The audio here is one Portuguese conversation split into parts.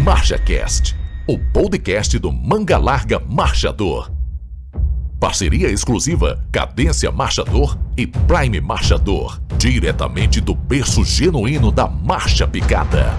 MarchaCast, o podcast do Manga Larga Marchador. Parceria exclusiva Cadência Marchador e Prime Marchador, diretamente do berço genuíno da marcha picada.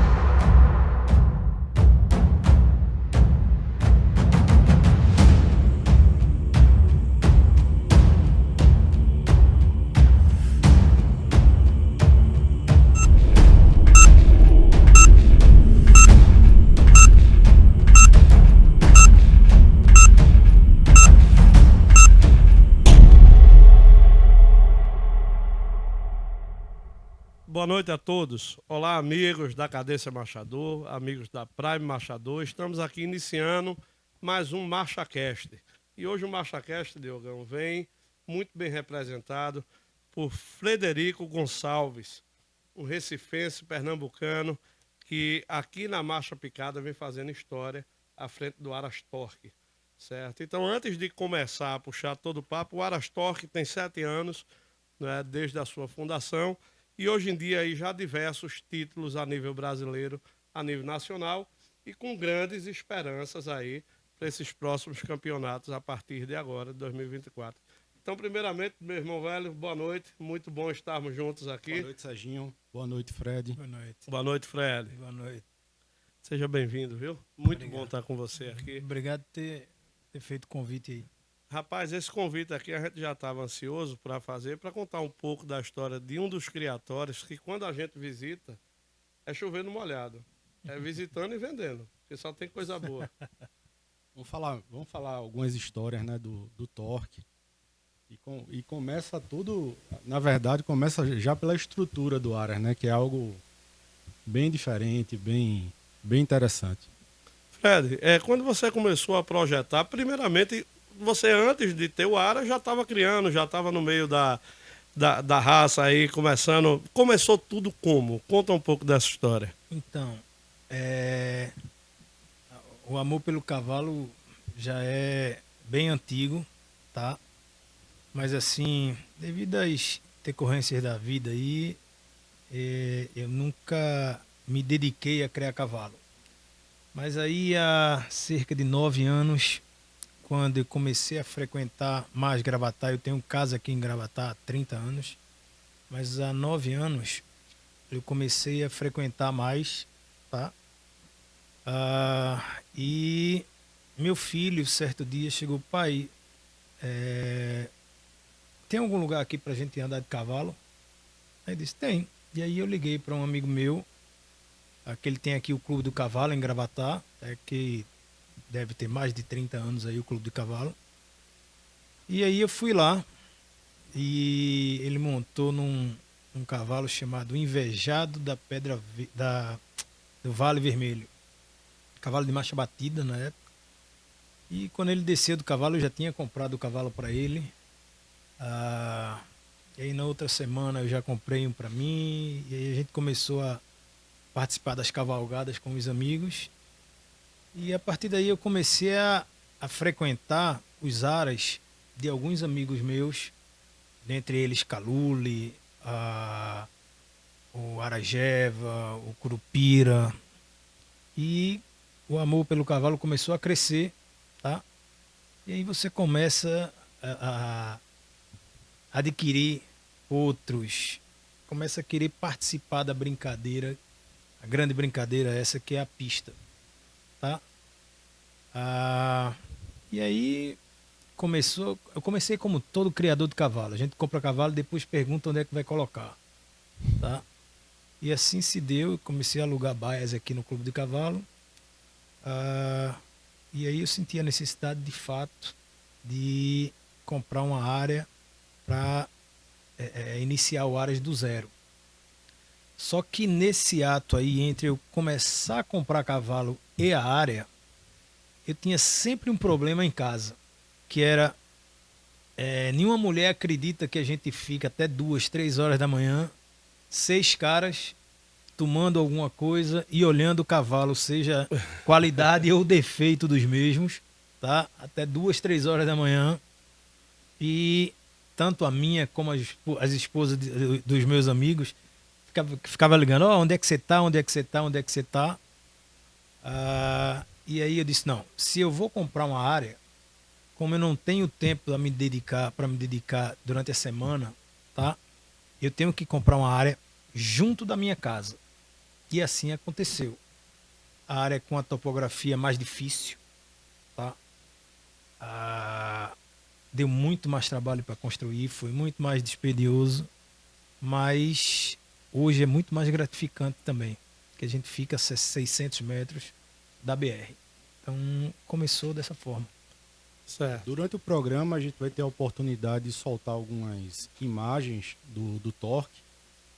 Boa noite a todos. Olá, amigos da Cadência Marchador, amigos da Prime Marchador. Estamos aqui iniciando mais um MarchaCast. E hoje o MarchaCast, Diogão, vem muito bem representado por Frederico Gonçalves, um recifense pernambucano que aqui na Marcha Picada vem fazendo história à frente do Arastorque, certo? Então, antes de começar a puxar todo o papo, o Arastorque tem 7 anos, né, desde a sua fundação. E hoje em dia aí já diversos títulos a nível brasileiro, a nível nacional, e com grandes esperanças aí para esses próximos campeonatos a partir de agora, de 2024. Então, primeiramente, meu irmão velho, boa noite. Muito bom estarmos juntos aqui. Boa noite, Serginho. Boa noite, Fred. Boa noite. Boa noite, Fred. Boa noite. Seja bem-vindo, viu? Muito Obrigado. bom estar com você aqui. Obrigado por ter feito o convite aí. Rapaz, esse convite aqui a gente já estava ansioso para fazer, para contar um pouco da história de um dos criatórios que quando a gente visita, é chovendo molhado. É visitando e vendendo, porque só tem coisa boa. Vamos falar algumas histórias, né, do Torque. E começa tudo, na verdade, começa já pela estrutura do Aras, né, que é algo bem diferente, bem interessante. Fred, quando você começou a projetar, primeiramente, você antes de ter o Aras já estava criando, já estava no meio da raça aí, começou tudo como? Conta um pouco dessa história. Então, o amor pelo cavalo já é bem antigo, tá? Mas assim, devido às decorrências da vida aí, eu nunca me dediquei a criar cavalo. Mas aí há cerca de 9 anos, quando eu comecei a frequentar mais Gravatá, eu tenho casa aqui em Gravatá há 30 anos, mas há 9 anos eu comecei a frequentar mais, tá? E meu filho, certo dia, chegou: pai, tem algum lugar aqui pra gente andar de cavalo? Aí eu disse: tem. E aí eu liguei para um amigo meu, que ele tem aqui o Clube do Cavalo em Gravatá, que deve ter mais de 30 anos aí o Clube de Cavalo. E aí eu fui lá e ele montou num cavalo chamado Invejado da Pedra do Vale Vermelho. Cavalo de marcha batida na época. E quando ele desceu do cavalo, eu já tinha comprado o cavalo para ele. E aí na outra semana eu já comprei um para mim. E aí a gente começou a participar das cavalgadas com os amigos. E a partir daí eu comecei a frequentar os aras de alguns amigos meus, dentre eles Calule, o Arajeva, o Curupira. E o amor pelo cavalo começou a crescer, tá? E aí você começa a adquirir outros, começa a querer participar da brincadeira, a grande brincadeira essa que é a pista. Tá? E aí eu comecei como todo criador de cavalo. A gente compra cavalo e depois pergunta onde é que vai colocar. Tá? E assim se deu, eu comecei a alugar baias aqui no Clube de Cavalo. E aí eu senti a necessidade de fato de comprar uma área para iniciar o Aras do zero. Só que nesse ato aí, entre eu começar a comprar cavalo e a área, eu tinha sempre um problema em casa, que era nenhuma mulher acredita que a gente fica até 2, 3 horas da manhã, 6 caras tomando alguma coisa e olhando o cavalo, seja qualidade ou defeito dos mesmos, tá? Até 2, 3 horas da manhã. E tanto a minha como as esposas dos meus amigos ficava ligando: onde é que você tá, onde é que você tá, onde é que você tá? E aí eu disse, não, se eu vou comprar uma área, como eu não tenho tempo para me dedicar durante a semana, tá? Eu tenho que comprar uma área junto da minha casa. E assim aconteceu. A área com a topografia mais difícil, tá? Deu muito mais trabalho para construir, foi muito mais dispendioso, mas hoje é muito mais gratificante também, que a gente fica a 600 metros da BR. Então começou dessa forma. Certo. Durante o programa a gente vai ter a oportunidade de soltar algumas imagens do torque,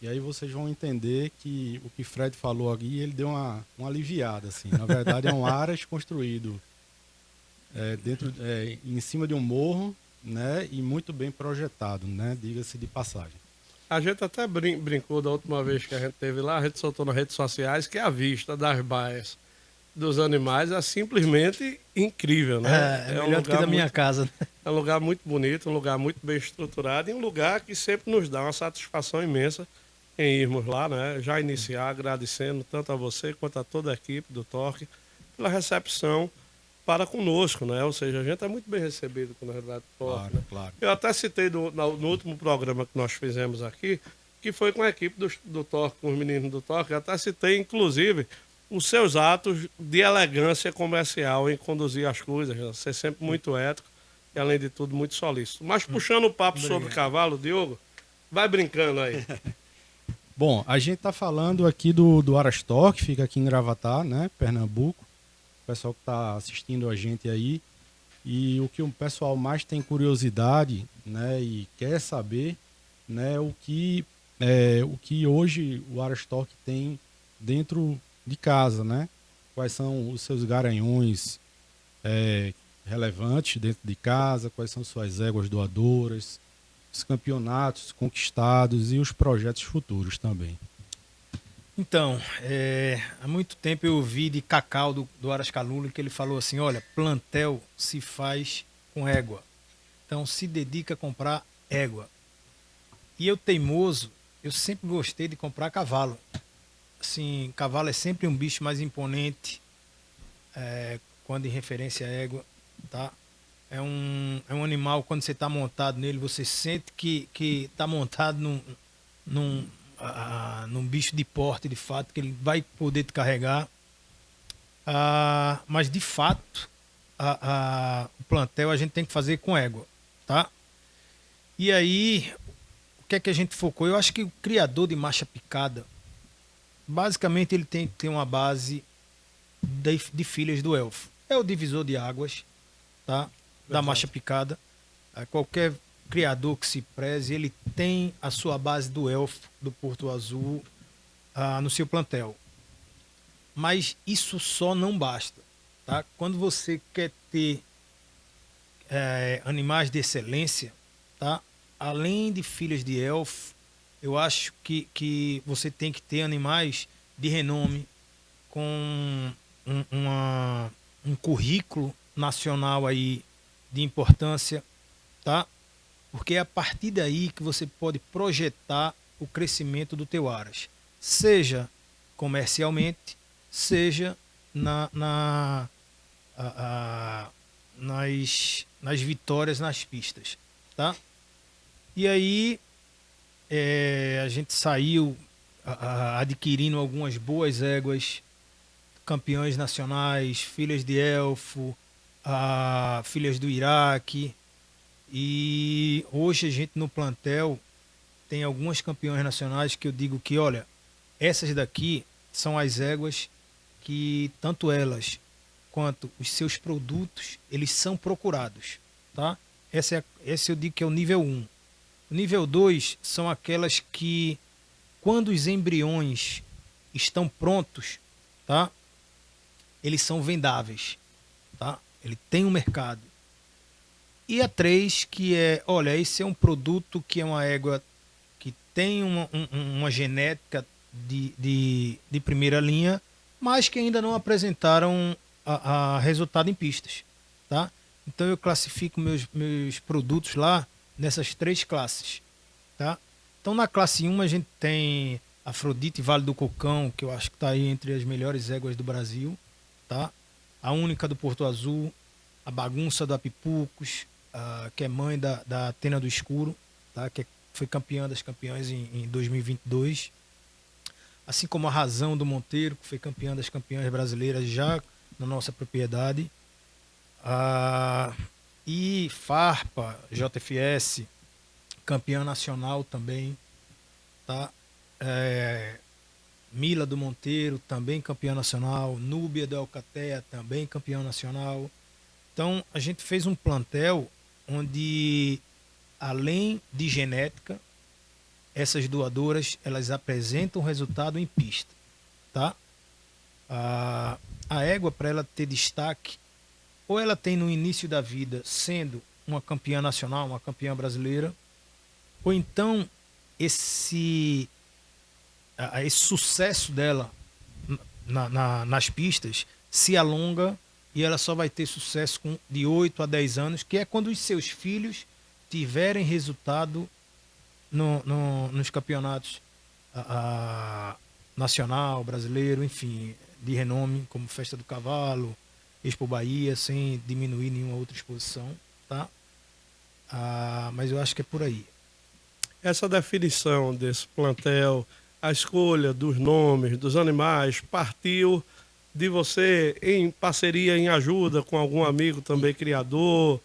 e aí vocês vão entender que o que Fred falou aqui, ele deu uma aliviada, assim. Na verdade é um Aras construído em cima de um morro, né, e muito bem projetado, né, diga-se de passagem. A gente até brincou da última vez que a gente teve lá, a gente soltou nas redes sociais que a vista das baias dos animais é simplesmente incrível, né? É melhor do que da minha casa, né? É um lugar muito bonito, um lugar muito bem estruturado e um lugar que sempre nos dá uma satisfação imensa em irmos lá, né? Já iniciar agradecendo tanto a você quanto a toda a equipe do Torque pela recepção para conosco, né? Ou seja, a gente é muito bem recebido com a realidade do Torque. Claro, né? claro. Eu até citei no último programa que nós fizemos aqui, que foi com a equipe do Torque, com os meninos do Torque, eu até citei, inclusive, os seus atos de elegância comercial em conduzir as coisas, né? Ser sempre muito ético e, além de tudo, muito solícito. Mas puxando o papo sobre cavalo, Diogo, vai brincando aí. Bom, a gente está falando aqui do Aras Torque, fica aqui em Gravatá, né, Pernambuco. O pessoal que está assistindo a gente aí. E o que o pessoal mais tem curiosidade, né, e quer saber, né, o que hoje o Aras Torque tem dentro de casa, né? Quais são os seus garanhões relevantes dentro de casa, quais são suas éguas doadoras, os campeonatos conquistados e os projetos futuros também. Então, há muito tempo eu ouvi de Cacau do Aras Calula que ele falou assim, olha, plantel se faz com égua. Então se dedica a comprar égua. E eu teimoso, eu sempre gostei de comprar cavalo. Assim, cavalo é sempre um bicho mais imponente, quando em referência à égua, tá? É um animal, quando você está montado nele, você sente que está montado num bicho de porte, de fato, que ele vai poder te carregar. Mas, de fato, o plantel a gente tem que fazer com égua, tá? E aí, o que é que a gente focou? Eu acho que o criador de marcha picada, basicamente ele tem que ter uma base de filhas do elfo. É o divisor de águas, tá? Da marcha picada. Qualquer criador que se preze, ele tem a sua base do elfo, do Porto Azul, no seu plantel. Mas isso só não basta, tá? Quando você quer ter animais de excelência, tá? Além de filhas de elfo, eu acho que você tem que ter animais de renome, com um currículo nacional aí de importância, tá? Porque é a partir daí que você pode projetar o crescimento do teu Aras, seja comercialmente, seja nas vitórias nas pistas, tá? E aí a gente saiu adquirindo algumas boas éguas, campeões nacionais, filhas de elfo, filhas do Iraque. E hoje a gente no plantel tem algumas campeões nacionais que eu digo que, olha, essas daqui são as éguas que tanto elas quanto os seus produtos, eles são procurados, tá? Esse eu digo que é o nível 1. O nível 2 são aquelas que, quando os embriões estão prontos, tá? Eles são vendáveis, tá? Ele tem um mercado. E a 3, que é, olha, esse é um produto que é uma égua que tem uma genética de primeira linha, mas que ainda não apresentaram a resultado em pistas, tá? Então eu classifico meus produtos lá nessas 3 classes, tá? Então na classe 1 a gente tem Afrodite Vale do Cocão, que eu acho que está aí entre as melhores éguas do Brasil, tá? A Única do Porto Azul, a Bagunça do Apipucos, que é mãe da Atena do Escuro, tá? Foi campeã das campeãs em 2022. Assim como a Razão do Monteiro, que foi campeã das campeãs brasileiras já na nossa propriedade. E Farpa, JFS, campeã nacional também, tá? Mila do Monteiro, também campeã nacional. Núbia do Alcateia, também campeã nacional. Então, a gente fez um plantel onde, além de genética, essas doadoras, elas apresentam resultado em pista, tá? A égua, para ela ter destaque, ou ela tem no início da vida sendo uma campeã nacional, uma campeã brasileira, ou então esse sucesso dela nas pistas se alonga e ela só vai ter sucesso de 8 a 10 anos, que é quando os seus filhos tiverem resultado nos campeonatos nacional, brasileiro, enfim, de renome, como Festa do Cavalo, Expo Bahia, sem diminuir nenhuma outra exposição, tá? Mas eu acho que é por aí. Essa definição desse plantel, a escolha dos nomes, dos animais, partiu de você em parceria, em ajuda com algum amigo também criador,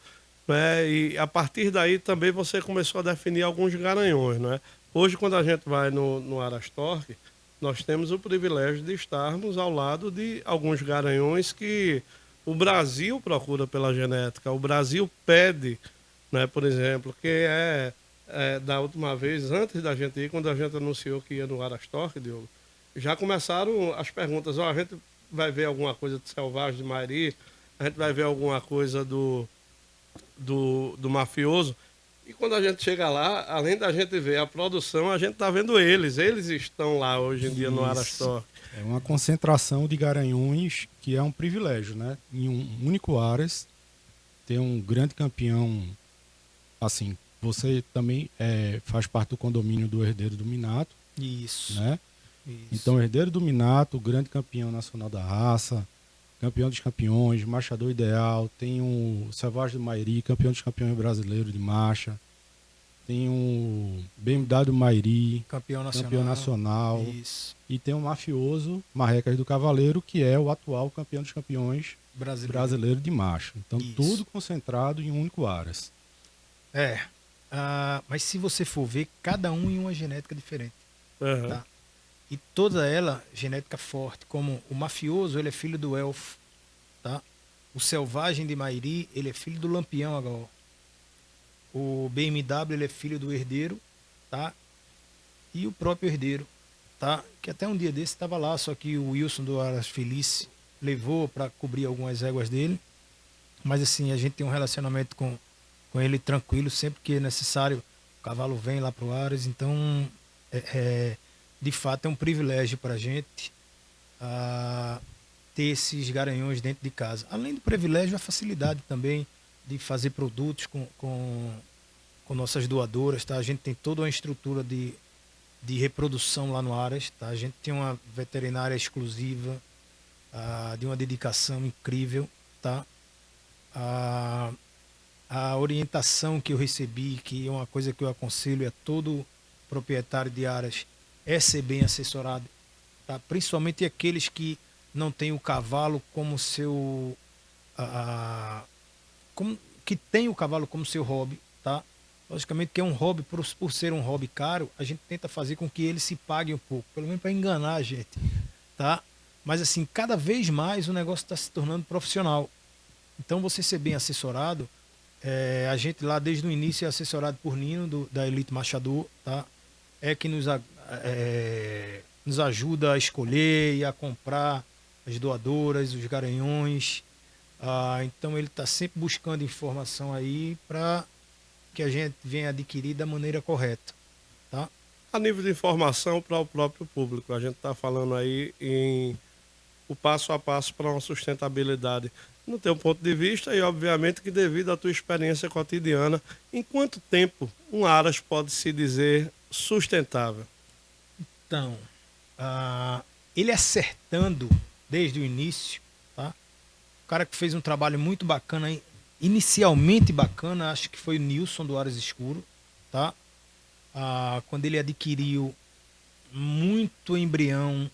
né? E a partir daí também você começou a definir alguns garanhões, né? Hoje, quando a gente vai no Arastorque, nós temos o privilégio de estarmos ao lado de alguns garanhões que o Brasil procura pela genética, o Brasil pede, né? Por exemplo, que da última vez, antes da gente ir, quando a gente anunciou que ia no Arastorque, Diogo, já começaram as perguntas, a gente vai ver alguma coisa do Selvagem de Mairi, a gente vai ver alguma coisa do Mafioso, e quando a gente chega lá, além da gente ver a produção, a gente está vendo eles estão lá hoje em dia no Arastorque. É uma concentração de garanhões que é um privilégio, né? Em um único Aras, ter um grande campeão, assim, você também faz parte do condomínio do Herdeiro do Minato. Isso. Né? Isso. Então, Herdeiro do Minato, grande campeão nacional da raça, campeão dos campeões, marchador ideal, tem o Selvagem do Mairi, campeão dos campeões brasileiros de marcha, tem o BMW do Mairi, campeão nacional. Isso. E tem o Mafioso, Marrecas do Cavaleiro, que é o atual campeão dos campeões brasileiro de marcha. Então, isso. Tudo concentrado em um único Aras. Mas se você for ver, cada um em uma genética diferente. Uhum. Tá? E toda ela genética forte, como o Mafioso, ele é filho do Elfo, tá? O Selvagem de Mairi, ele é filho do Lampião HO. O BMW, ele é filho do Herdeiro, tá? E o próprio Herdeiro, tá? Que até um dia desse estava lá, só que o Wilson do Aras Felice levou para cobrir algumas éguas dele. Mas assim, a gente tem um relacionamento com ele tranquilo, sempre que é necessário, o cavalo vem lá pro Aras, então de fato é um privilégio para a gente ter esses garanhões dentro de casa. Além do privilégio, a facilidade também de fazer produtos com nossas doadoras, tá? A gente tem toda uma estrutura de reprodução lá no Aras, tá? A gente tem uma veterinária exclusiva, de uma dedicação incrível, tá? A orientação que eu recebi, que é uma coisa que eu aconselho a todo proprietário de Aras, é ser bem assessorado, tá? Principalmente aqueles que não têm o cavalo como seu... que tem o cavalo como seu hobby, tá? Logicamente que é um hobby, por ser um hobby caro, a gente tenta fazer com que ele se pague um pouco, pelo menos para enganar a gente, tá? Mas assim, cada vez mais o negócio está se tornando profissional. Então você ser bem assessorado, a gente lá desde o início é assessorado por Nino, da Elite Machador, tá? É que nos ajuda a escolher e a comprar as doadoras, os garanhões. Então ele está sempre buscando informação aí para que a gente venha adquirir da maneira correta, tá? A nível de informação para o próprio público, a gente está falando aí em o passo a passo para uma sustentabilidade no teu ponto de vista e obviamente que devido à tua experiência cotidiana, em quanto tempo um Aras pode se dizer sustentável? Então, ele acertando desde o início, tá? O cara que fez um trabalho muito bacana, inicialmente bacana, acho que foi o Nilson do Aras Escuro, tá? Quando ele adquiriu muito embrião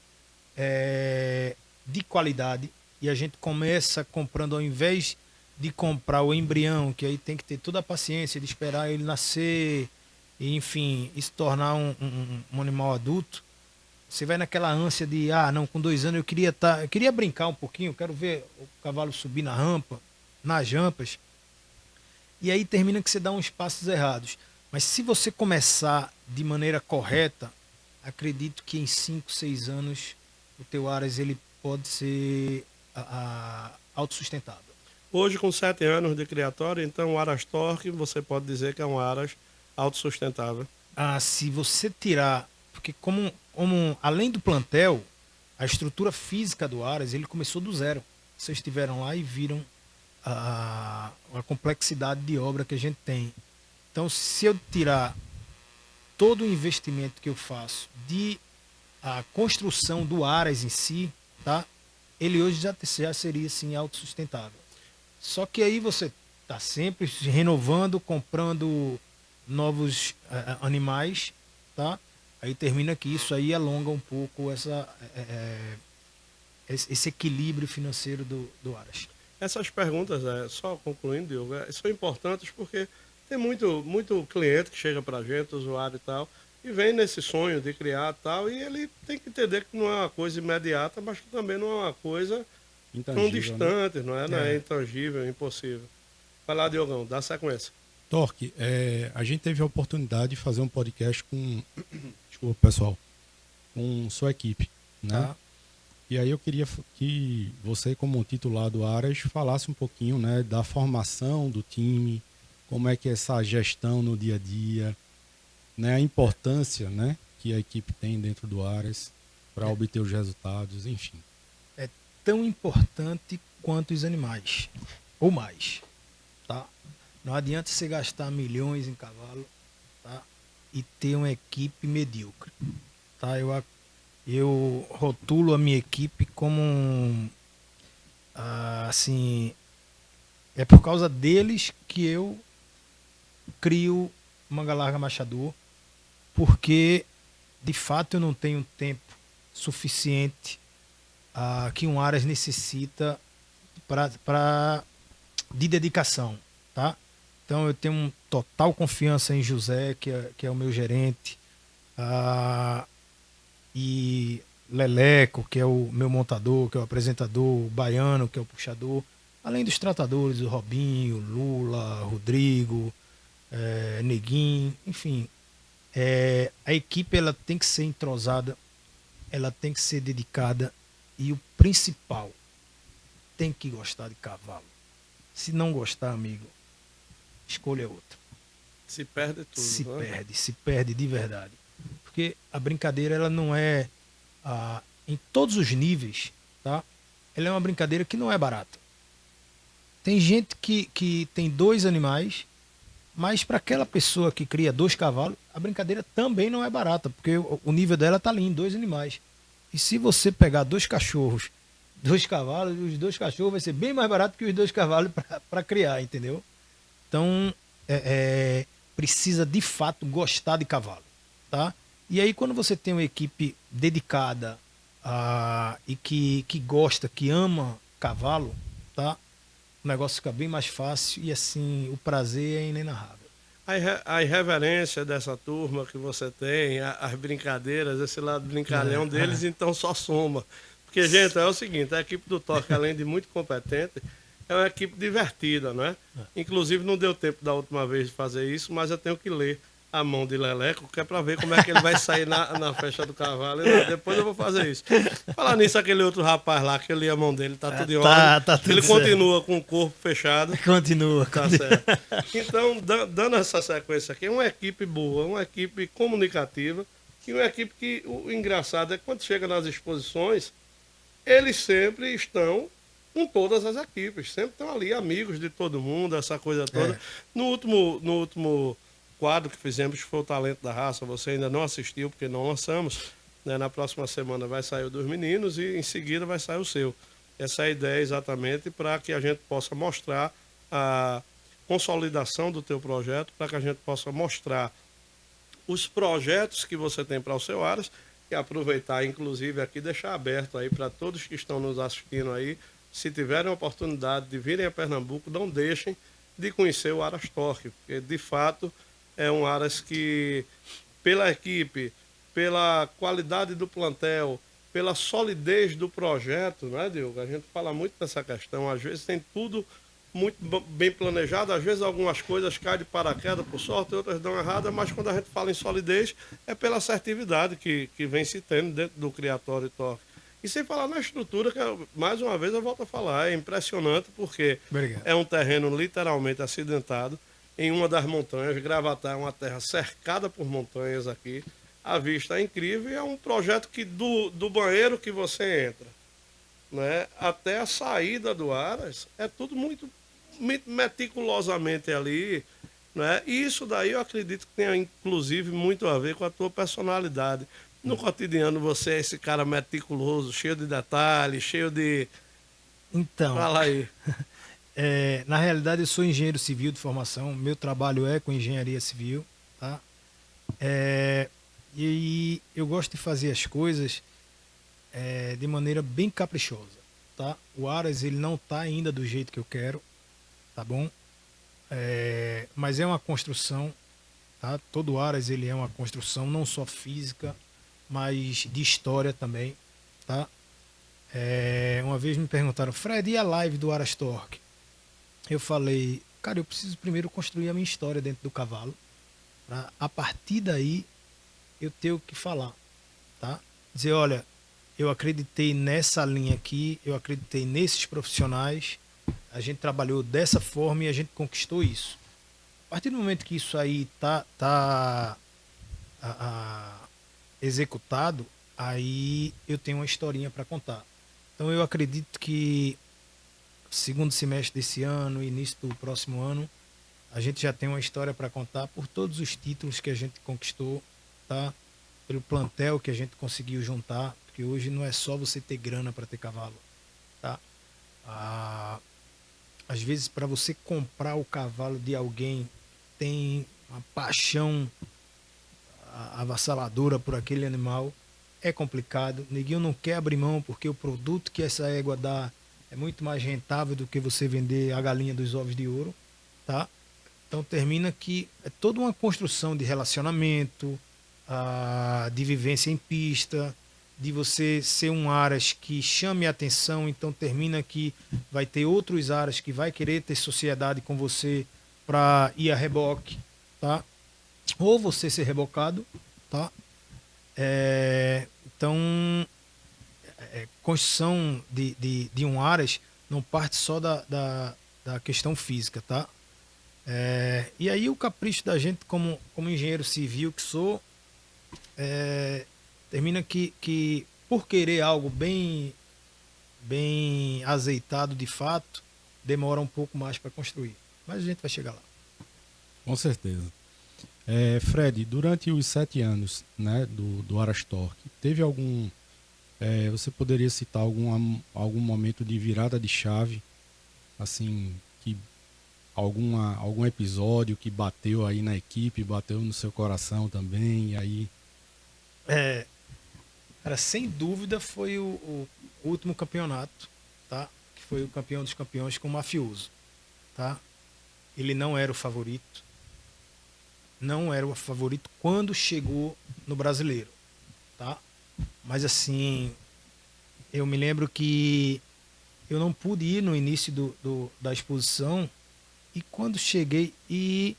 de qualidade, e a gente começa comprando, ao invés de comprar o embrião, que aí tem que ter toda a paciência de esperar ele nascer, e, enfim, e se tornar um animal adulto, você vai naquela ânsia de, não, com 2 anos eu queria brincar um pouquinho, eu quero ver o cavalo subir na rampa, nas rampas, e aí termina que você dá uns passos errados. Mas se você começar de maneira correta, acredito que em 5, 6 anos o teu Aras ele pode ser autossustentável. Hoje, com 7 anos de criatório, então o Aras Torque, você pode dizer que é um Aras autossustentável. Se você tirar, porque como além do plantel, a estrutura física do Aras, ele começou do zero. Vocês estiveram lá e viram a complexidade de obra que a gente tem. Então, se eu tirar todo o investimento que eu faço de a construção do Aras em si, tá? Ele hoje já seria assim autossustentável. Só que aí você está sempre se renovando, comprando novos animais, tá? Aí termina que isso aí alonga um pouco esse equilíbrio financeiro do Aras. Essas perguntas, só concluindo, Diogo, são importantes porque tem muito cliente que chega pra gente, usuário e tal, e vem nesse sonho de criar e tal, e ele tem que entender que não é uma coisa imediata, mas que também não é uma coisa tão distante, né? Não é intangível, impossível. Vai lá, Diogão, dá sequência. Torque, a gente teve a oportunidade de fazer um podcast com, desculpa, pessoal, com sua equipe, né? Tá. E aí eu queria que você, como titular do Aras, falasse um pouquinho, né, da formação do time, como é que é essa gestão no dia a dia, né, a importância, né, que a equipe tem dentro do Aras para obter os resultados, enfim. É tão importante quanto os animais, ou mais, tá? Não adianta você gastar milhões em cavalo, tá? E ter uma equipe medíocre, tá? Eu rotulo a minha equipe como assim, é por causa deles que eu crio Manga Larga Machador, porque de fato eu não tenho tempo suficiente que um Aras necessita de dedicação, tá? Então eu tenho total confiança em José, que é o meu gerente, e Leleco, que é o meu montador, que é o apresentador, o Baiano, que é o puxador, além dos tratadores, o Robinho, Lula, Rodrigo, Neguinho, enfim. A equipe ela tem que ser entrosada, ela tem que ser dedicada, e o principal, tem que gostar de cavalo. Se não gostar, amigo, escolha outro. Se perde tudo. Se perde de verdade. Porque a brincadeira ela não é em todos os níveis, tá? Ela é uma brincadeira que não é barata. Tem gente que tem 2 animais, mas para aquela pessoa que cria 2 cavalos, a brincadeira também não é barata, porque o nível dela está ali em 2 animais. E se você pegar 2 cachorros, 2 cavalos, os 2 cachorros vai ser bem mais barato que os 2 cavalos para criar, entendeu? Então, precisa de fato gostar de cavalo, tá? E aí quando você tem uma equipe dedicada e que gosta, que ama cavalo, tá? O negócio fica bem mais fácil e assim, o prazer é inenarrável. A irreverência dessa turma que você tem, as brincadeiras, esse lado brincalhão deles, então só soma. Porque, gente, é o seguinte, a equipe do Torque, além de muito competente, é uma equipe divertida, né? Inclusive, não deu tempo da última vez de fazer isso, mas eu tenho que ler a mão de Leleco, que é para ver como é que ele vai sair na festa do cavalo. Depois eu vou fazer isso. Falar nisso, aquele outro rapaz lá, que eu li a mão dele, tá tudo em ordem. Tá tudo ele certo. continua com o corpo fechado. Continua. Tá certo. Então, dando essa sequência aqui, é uma equipe boa, uma equipe comunicativa, e uma equipe que, o engraçado é que quando chega nas exposições, eles sempre estão com todas as equipes, sempre estão ali, amigos de todo mundo, essa coisa toda. No último quadro que fizemos, que foi o Talento da Raça, você ainda não assistiu, porque não lançamos, né? Na próxima semana vai sair o dos meninos e em seguida vai sair o seu. Essa é a ideia exatamente para que a gente possa mostrar a consolidação do teu projeto, para que a gente possa mostrar os projetos que você tem para o seu Aras e aproveitar, inclusive, aqui deixar aberto aí para todos que estão nos assistindo aí, se tiverem a oportunidade de virem a Pernambuco, não deixem de conhecer o Aras Torque, porque de fato é um Aras que, pela equipe, pela qualidade do plantel, pela solidez do projeto, né, Diogo? A gente fala muito dessa questão, às vezes tem tudo muito bem planejado, às vezes algumas coisas caem de paraquedas por sorte, outras dão errada, mas quando a gente fala em solidez, é pela assertividade que vem se tendo dentro do Criatório Torque. E sem falar na estrutura, que mais uma vez eu volto a falar, é impressionante porque Obrigado. é um terreno literalmente acidentado, em uma das montanhas. Gravatar é uma terra cercada por montanhas aqui, a vista é incrível e é um projeto que do banheiro que você entra, né, até a saída do Aras, é tudo muito meticulosamente ali, né? E isso daí eu acredito que tenha inclusive muito a ver com a tua personalidade. No cotidiano você é esse cara meticuloso, cheio de detalhes, cheio de... Então, Fala aí. na realidade eu sou engenheiro civil de formação, meu trabalho é com engenharia civil, tá? E eu gosto de fazer as coisas de maneira bem caprichosa, tá? O Aras ele não tá ainda do jeito que eu quero, tá bom? Mas é uma construção, tá? Todo Aras ele é uma construção não só física, mas de história também, tá? Uma vez me perguntaram, Fred, e a live do Aras Torque? Eu falei, cara, eu preciso primeiro construir a minha história dentro do cavalo, pra a partir daí eu ter o que falar, tá? Dizer, olha, eu acreditei nessa linha aqui, eu acreditei nesses profissionais, a gente trabalhou dessa forma e a gente conquistou isso. A partir do momento que isso aí tá executado, aí eu tenho uma historinha para contar. Então eu acredito que segundo semestre desse ano, início do próximo ano, a gente já tem uma história para contar por todos os títulos que a gente conquistou, tá? Pelo plantel que a gente conseguiu juntar, porque hoje não é só você ter grana para ter cavalo, tá? Às vezes para você comprar o cavalo de alguém que tem uma paixão avassaladora por aquele animal, é complicado. Neguinho não quer abrir mão porque o produto que essa égua dá é muito mais rentável do que você vender a galinha dos ovos de ouro, tá? Então termina que é toda uma construção de relacionamento, de vivência em pista, de você ser um Aras que chame a atenção, então termina que vai ter outros Aras que vai querer ter sociedade com você para ir a reboque, tá? Ou você ser rebocado, tá? Então, construção de um Aras não parte só da questão física, tá? E aí o capricho da gente como engenheiro civil que sou, termina que por querer algo bem azeitado de fato, demora um pouco mais para construir. Mas a gente vai chegar lá. Com certeza. Fred, durante os 7 anos, né, do Aras Torque, teve algum... você poderia citar algum momento de virada de chave, assim, que algum episódio que bateu aí na equipe, bateu no seu coração também, e aí... Cara, sem dúvida foi o último campeonato, tá? Que foi o campeão dos campeões com o Mafioso, tá? Ele não era o favorito. Não era o favorito quando chegou no Brasileiro, tá? Mas assim, eu me lembro que eu não pude ir no início da exposição e quando cheguei e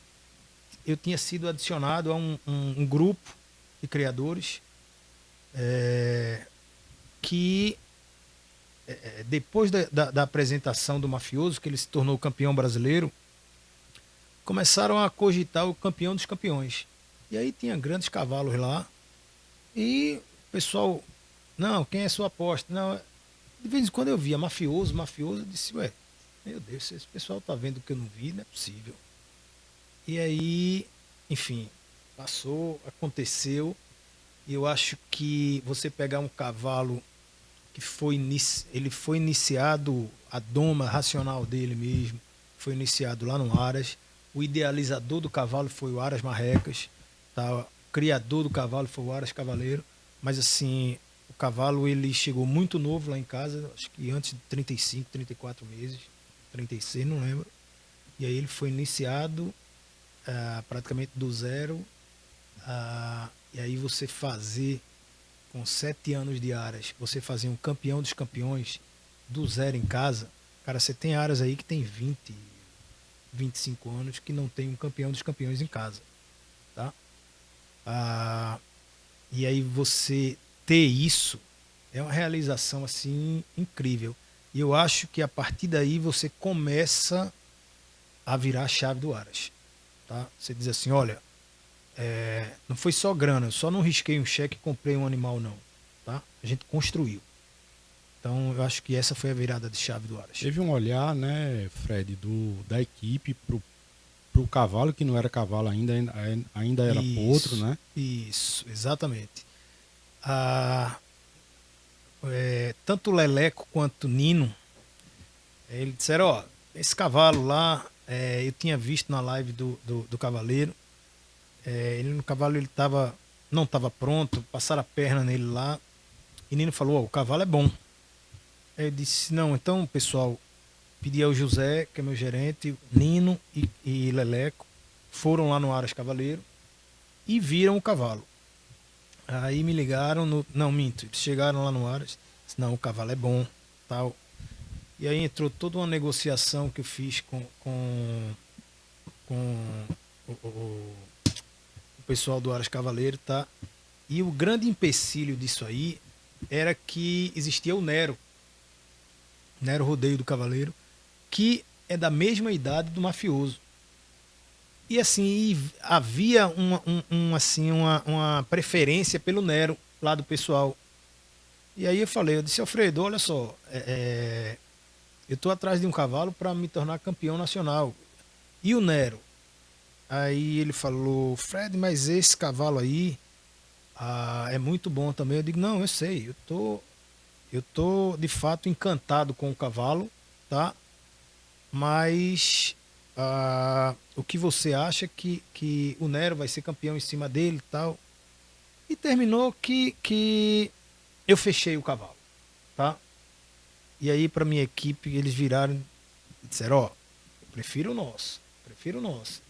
eu tinha sido adicionado a um grupo de criadores que depois da apresentação do Mafioso, que ele se tornou campeão brasileiro, começaram a cogitar o campeão dos campeões. E aí tinha grandes cavalos lá. E o pessoal, não, quem é sua aposta? Não, de vez em quando eu via mafioso, eu disse, ué, meu Deus, esse pessoal tá vendo o que eu não vi, não é possível. E aí, enfim, passou, aconteceu. E eu acho que você pegar um cavalo que ele foi iniciado, a doma racional dele mesmo, foi iniciado lá no Aras. O idealizador do cavalo foi o Aras Marrecas, tá? O criador do cavalo foi o Aras Cavaleiro, mas assim, o cavalo ele chegou muito novo lá em casa, acho que antes de 35, 34 meses, 36, não lembro. E aí ele foi iniciado praticamente do zero. E aí você fazer, com 7 anos de Aras, você fazer um campeão dos campeões do zero em casa, cara, você tem Aras aí que tem 20, 25 anos que não tem um campeão dos campeões em casa, tá? E aí você ter isso é uma realização assim incrível. E eu acho que a partir daí você começa a virar a chave do Aras, tá? Você diz assim, olha, não foi só grana, eu só não risquei um cheque e comprei um animal não, tá? A gente construiu. Então eu acho que essa foi a virada de chave do Aras. Teve um olhar, né, Fred, da equipe pro cavalo, que não era cavalo ainda era potro, né? Isso, exatamente. Tanto o Leleco quanto o Nino, eles disseram, ó, esse cavalo lá, eu tinha visto na live do Cavaleiro, no cavalo ele não estava pronto, passaram a perna nele lá, e Nino falou, ó, o cavalo é bom. Aí eu disse, não, então pessoal, pedi ao José, que é meu gerente, Nino e Leleco, foram lá no Aras Cavaleiro e viram o cavalo. Aí me ligaram, não, minto, eles chegaram lá no Aras, disse, não, o cavalo é bom, tal. E aí entrou toda uma negociação que eu fiz com o pessoal do Aras Cavaleiro, tá? E o grande empecilho disso aí era que existia o Nero Rodeio do Cavaleiro, que é da mesma idade do Mafioso. E assim, havia uma preferência pelo Nero lá do pessoal. E aí eu disse, Alfredo, olha só, eu estou atrás de um cavalo para me tornar campeão nacional. E o Nero? Aí ele falou, Fred, mas esse cavalo aí é muito bom também. Eu digo, não, eu sei, eu tô de fato encantado com o cavalo, tá? Mas o que você acha que o Nero vai ser campeão em cima dele e tal? E terminou que eu fechei o cavalo, tá? E aí para minha equipe eles viraram e disseram, ó, prefiro o nosso.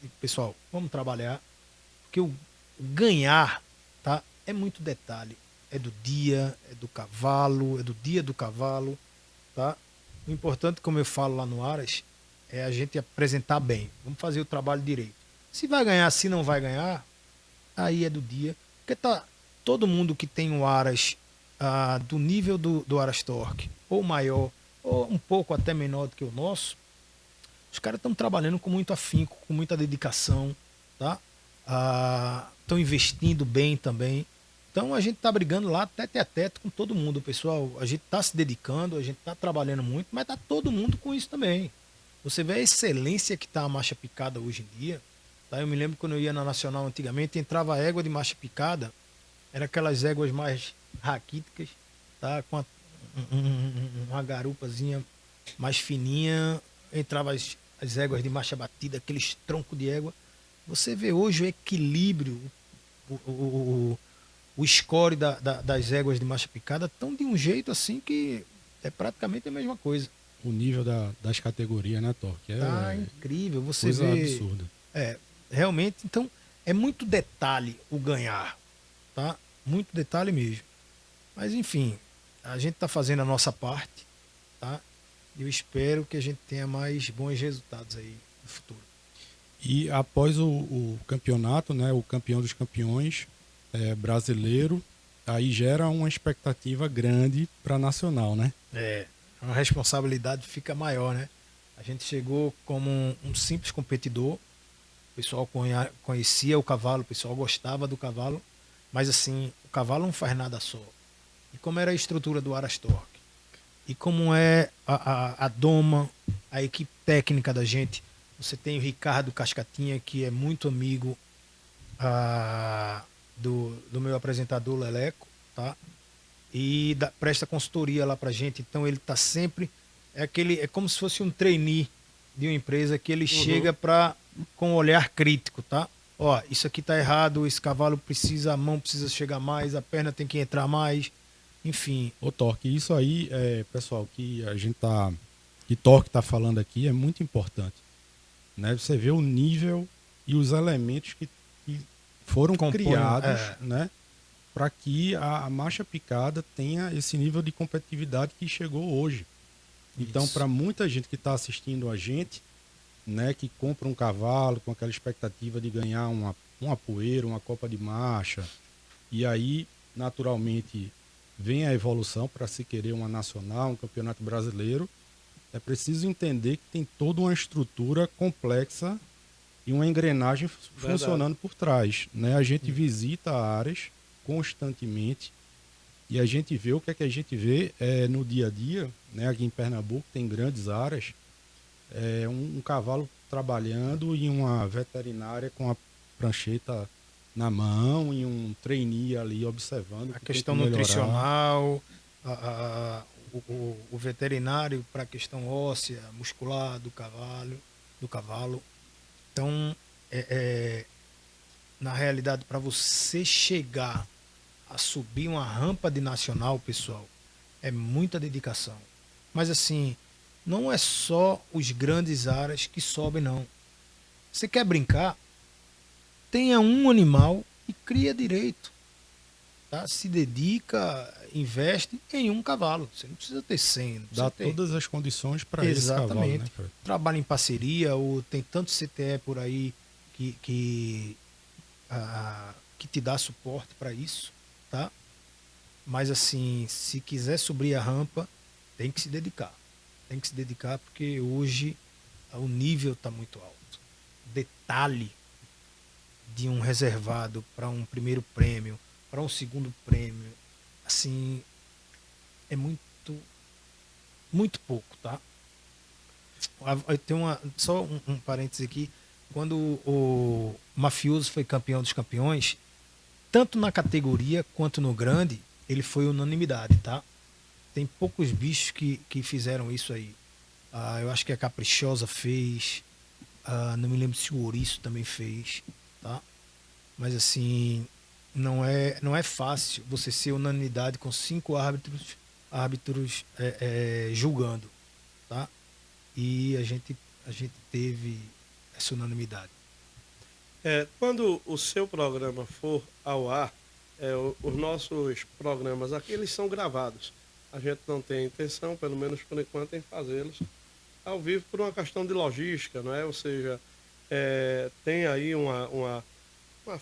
E, pessoal, vamos trabalhar, porque o ganhar, tá? É muito detalhe. É do dia, é do cavalo, é do dia do cavalo, tá? O importante, como eu falo lá no Aras, é a gente apresentar bem. Vamos fazer o trabalho direito. Se vai ganhar, se não vai ganhar, aí é do dia. Porque tá todo mundo que tem o Aras do nível do Aras Torque, ou maior, ou um pouco até menor do que o nosso, os caras estão trabalhando com muito afinco, com muita dedicação, tá? Estão investindo bem também. Então a gente está brigando lá tete a tete com todo mundo, pessoal. A gente está se dedicando, a gente está trabalhando muito, mas está todo mundo com isso também. Você vê a excelência que está a marcha picada hoje em dia. Tá? Eu me lembro quando eu ia na Nacional antigamente, entrava a égua de marcha picada, era aquelas éguas mais raquíticas, tá? Com uma garupazinha mais fininha, entrava as éguas de marcha batida, aqueles troncos de égua. Você vê hoje o equilíbrio, o score das éguas de marcha picada estão de um jeito assim que é praticamente a mesma coisa. O nível das categorias, né, Torque? Tá incrível, você coisa vê. Absurda. Realmente, então, é muito detalhe o ganhar, tá? Muito detalhe mesmo. Mas enfim, a gente está fazendo a nossa parte, tá? E eu espero que a gente tenha mais bons resultados aí no futuro. E após o campeonato, né, o campeão dos campeões brasileiro, aí gera uma expectativa grande para nacional, né? A responsabilidade fica maior, né? A gente chegou como um simples competidor, o pessoal conhecia o cavalo, o pessoal gostava do cavalo, mas assim, o cavalo não faz nada só. E como era a estrutura do Aras Torque, e como é a doma, a equipe técnica da gente, você tem o Ricardo Cascatinha, que é muito amigo do meu apresentador Leleco, tá? e presta consultoria lá pra gente. Então ele tá sempre é como se fosse um trainee de uma empresa que ele chega com um olhar crítico, tá? Ó, isso aqui tá errado, esse cavalo precisa, a mão precisa chegar mais, a perna tem que entrar mais, enfim. Ô Torque, isso aí, pessoal, que Torque tá falando aqui é muito importante, né? Você vê o nível e os elementos que foram criados, né? Para que a marcha picada tenha esse nível de competitividade que chegou hoje. Então, para muita gente que está assistindo a gente, né, que compra um cavalo com aquela expectativa de ganhar uma poeira, uma copa de marcha, e aí, naturalmente, vem a evolução para se querer uma nacional, um campeonato brasileiro, é preciso entender que tem toda uma estrutura complexa e uma engrenagem funcionando por trás, né? A gente visita áreas constantemente e a gente vê o que é que a gente vê no dia a dia, né? Aqui em Pernambuco tem grandes áreas, um cavalo trabalhando em uma veterinária com a prancheta na mão e um trainee ali observando a questão nutricional, o veterinário para a questão óssea, muscular do cavalo. Então, na realidade, para você chegar a subir uma rampa de nacional, pessoal, é muita dedicação. Mas assim, não é só os grandes aras que sobem, não. Você quer brincar? Tenha um animal e cria direito. Tá? Se dedica, investe em um cavalo. Você não precisa ter 100. Dá todas as condições para esse cavalo. Né, trabalha em parceria, ou tem tanto CTE por aí que te dá suporte para isso. Tá? Mas assim, se quiser subir a rampa, tem que se dedicar. Tem que se dedicar porque hoje o nível está muito alto. Detalhe de um reservado para um primeiro prêmio, para um segundo prêmio, assim, é muito pouco, tá? Eu tenho só um parêntese aqui. Quando o Mafioso foi campeão dos campeões, tanto na categoria quanto no grande, ele foi unanimidade, tá? Tem poucos bichos que fizeram isso aí. Eu acho que a Caprichosa fez, não me lembro se o Ouriço também fez, tá? Mas assim, não é fácil você ser unanimidade com 5 árbitros julgando, tá? E a gente teve essa unanimidade. Quando o seu programa for ao ar, os nossos programas aqui, eles são gravados. A gente não tem intenção, pelo menos por enquanto, em fazê-los ao vivo por uma questão de logística, não é? Ou seja, tem aí uma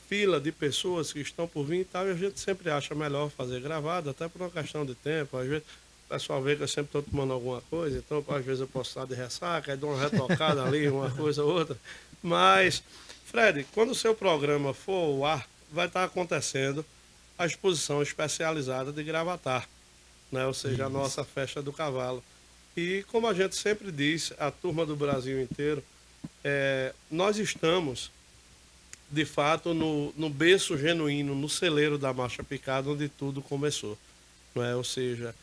fila de pessoas que estão por vir e tal, e a gente sempre acha melhor fazer gravado, até por uma questão de tempo. Às vezes o pessoal vê que eu sempre estou tomando alguma coisa, então às vezes eu posso estar de ressaca, aí dou uma retocada ali, uma coisa ou outra. Mas, Fred, quando o seu programa for ao ar, vai estar acontecendo a exposição especializada de Gravatar, né? Ou seja, a nossa festa do cavalo. E como a gente sempre diz, a turma do Brasil inteiro, nós estamos, de fato, no berço genuíno, no celeiro da marcha picada, onde tudo começou, não é? Ou seja,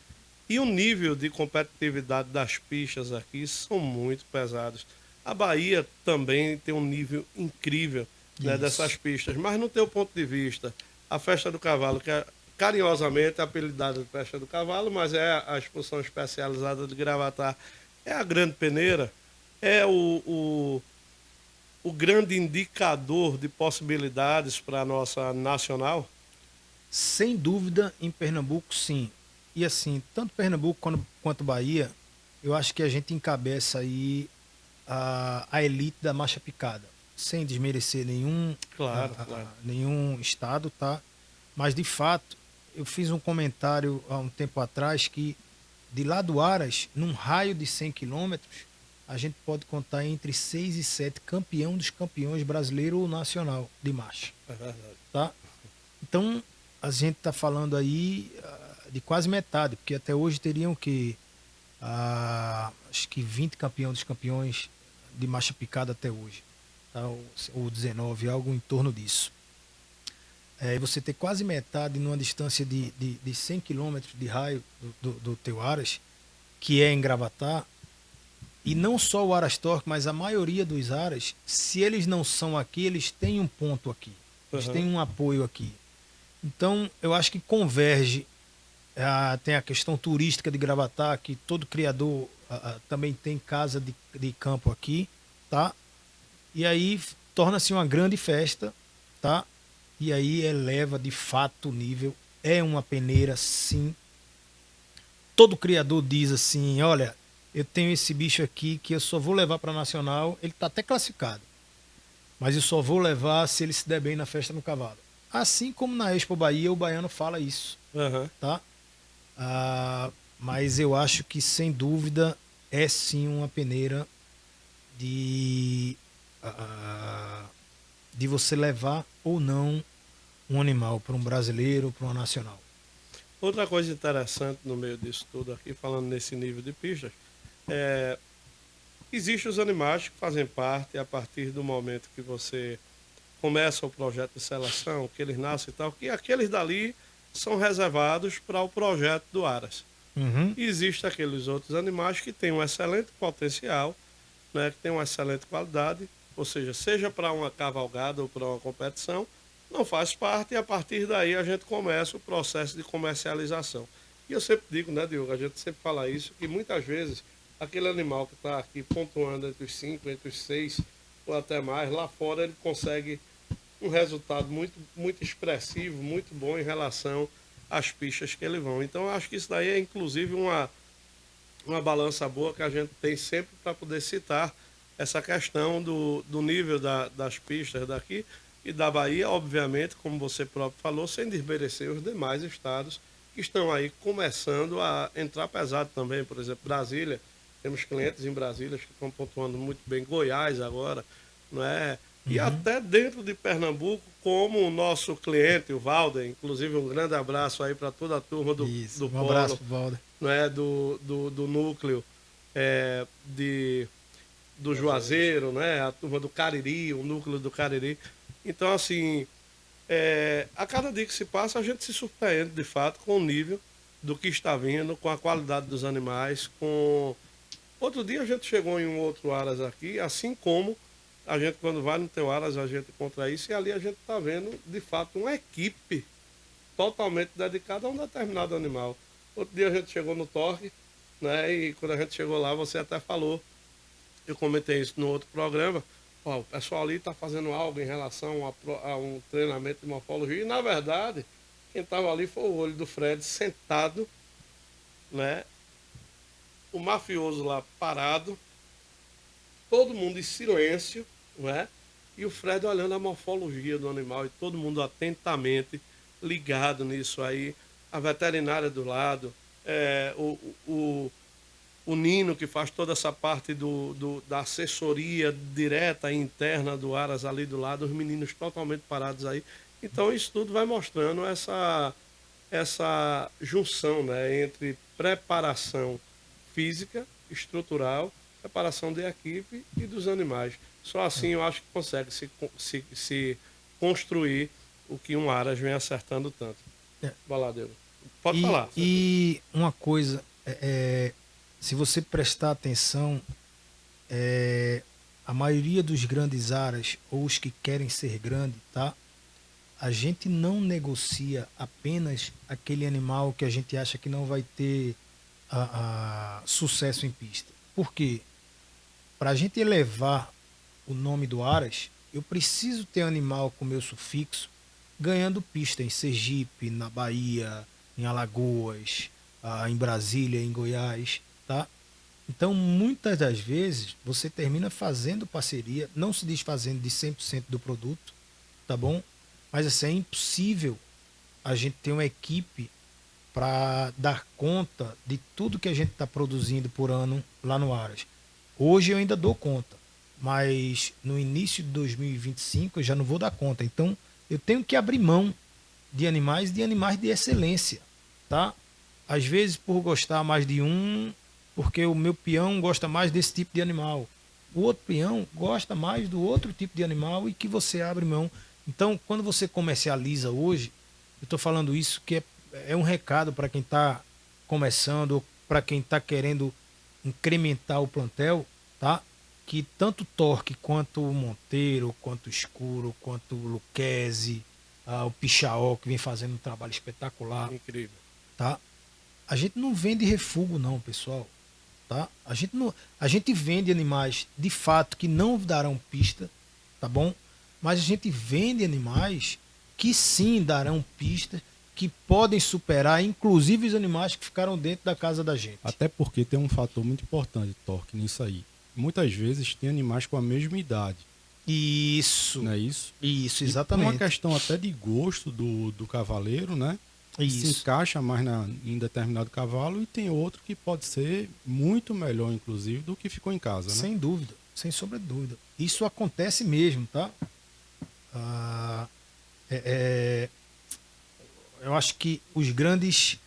e o nível de competitividade das pistas aqui são muito pesados. A Bahia também tem um nível incrível, né, dessas pistas, mas no teu ponto de vista, a Festa do Cavalo, que é carinhosamente apelidada de Festa do Cavalo, mas é a exposição especializada de Gravatar, é a grande peneira, é o grande indicador de possibilidades para a nossa nacional? Sem dúvida, em Pernambuco, sim. E assim, tanto Pernambuco quanto Bahia, eu acho que a gente encabeça aí a elite da marcha picada, sem desmerecer nenhum estado, tá? Mas, de fato, eu fiz um comentário há um tempo atrás que, de lá do Aras, num raio de 100 quilômetros, a gente pode contar entre 6 e 7 campeão dos campeões brasileiro ou nacional de marcha. É verdade. Tá? Então, a gente está falando aí de quase metade, porque até hoje teriam que acho que 20 campeão dos campeões de marcha picada até hoje, tá? Ou 19, algo em torno disso. e você ter quase metade numa distância de 100 quilômetros de raio do teu Aras, que é em Gravatá, e não só o Aras Torque, mas a maioria dos Aras, se eles não são aqui, eles têm um ponto aqui. Eles têm um apoio aqui. Então, eu acho que converge. Tem a questão turística de Gravatá, que todo criador também tem casa de campo aqui, tá? E aí torna-se uma grande festa, tá? E aí eleva de fato o nível. É uma peneira, sim. Todo criador diz assim, olha, eu tenho esse bicho aqui que eu só vou levar para Nacional, ele está até classificado, mas eu só vou levar se ele se der bem na festa no cavalo. Assim como na Expo Bahia, o baiano fala isso, tá? Mas eu acho que, sem dúvida, é sim uma peneira de você levar ou não um animal para um brasileiro, para uma nacional. Outra coisa interessante no meio disso tudo aqui, falando nesse nível de pistas, existem os animais que fazem parte a partir do momento que você começa o projeto de seleção, que eles nascem e tal, que aqueles dali são reservados para o projeto do Aras. E existem aqueles outros animais que têm um excelente potencial, né, que têm uma excelente qualidade, ou seja para uma cavalgada ou para uma competição, não faz parte, e a partir daí a gente começa o processo de comercialização. E eu sempre digo, né, Diogo, a gente sempre fala isso, que muitas vezes aquele animal que está aqui pontuando entre os 5, entre os 6 ou até mais, lá fora ele consegue um resultado muito, muito expressivo, muito bom em relação às pistas que ele vão. Então eu acho que isso daí é inclusive uma balança boa que a gente tem sempre para poder citar essa questão do nível das pistas daqui e da Bahia, obviamente, como você próprio falou, sem desmerecer os demais estados que estão aí começando a entrar pesado também. Por exemplo, Brasília, temos clientes em Brasília que estão pontuando muito bem, Goiás agora, não é? E até dentro de Pernambuco, como o nosso cliente, o Valder, inclusive um grande abraço aí para toda a turma do Polo, abraço pro Valder. não é? do núcleo do Juazeiro, né? A turma do Cariri, o núcleo do Cariri. Então, assim, a cada dia que se passa, a gente se surpreende, de fato, com o nível do que está vindo, com a qualidade dos animais, com... Outro dia a gente chegou em um outro Aras aqui, assim como a gente, quando vai no teu Aras, a gente encontra isso, e ali a gente está vendo, de fato, uma equipe totalmente dedicada a um determinado animal. Outro dia a gente chegou no Torque, né? E quando a gente chegou lá, você até falou, eu comentei isso no outro programa, o pessoal ali está fazendo algo em relação a um treinamento de morfologia, e na verdade, quem estava ali foi o olho do Fred sentado, né? O mafioso lá parado, todo mundo em silêncio, não é? E o Fred olhando a morfologia do animal e todo mundo atentamente ligado nisso aí, a veterinária do lado, o Nino, que faz toda essa parte da assessoria direta e interna do Aras ali do lado, os meninos totalmente parados aí. Então isso tudo vai mostrando essa junção, né, entre preparação física, estrutural, preparação da equipe e dos animais. Só assim eu acho que consegue se construir o que um Aras vem acertando tanto. Vai lá, Deus. Pode falar. E uma coisa, se você prestar atenção, a maioria dos grandes Aras, ou os que querem ser grande, tá? A gente não negocia apenas aquele animal que a gente acha que não vai ter sucesso em pista. Por quê? Para a gente elevar o nome do Aras, eu preciso ter animal com meu sufixo ganhando pista em Sergipe, na Bahia, em Alagoas, em Brasília, em Goiás, tá? Então, muitas das vezes, você termina fazendo parceria, não se desfazendo de 100% do produto, tá bom? Mas assim, é impossível a gente ter uma equipe para dar conta de tudo que a gente está produzindo por ano lá no Aras. Hoje eu ainda dou conta, mas no início de 2025 eu já não vou dar conta. Então, eu tenho que abrir mão de animais de excelência, tá? Às vezes por gostar mais de um, porque o meu peão gosta mais desse tipo de animal. O outro peão gosta mais do outro tipo de animal e que você abre mão Então, quando você comercializa hoje, eu estou falando isso que é um recado para quem está começando, ou para quem está querendo incrementar o plantel, tá? Que tanto o Torque quanto o Monteiro, quanto o Escuro, quanto o Luquezzi, o Pichaó, que vem fazendo um trabalho espetacular, Incrível. tá? A gente não vende refúgio não, pessoal, tá? A gente vende animais de fato que não darão pista, tá bom? Mas a gente vende animais que sim darão pista, que podem superar, inclusive os animais que ficaram dentro da casa da gente. Até porque tem um fator muito importante, Torque, nisso aí. Muitas vezes tem animais com a mesma idade. Isso. Não é isso? Isso, E exatamente. por uma questão até de gosto do cavaleiro, né? Se Isso. encaixa mais em determinado cavalo e tem outro que pode ser muito melhor, inclusive, do que ficou em casa, né? Sem dúvida, sem sombra de dúvida. Isso acontece mesmo, tá? Eu acho que os grandes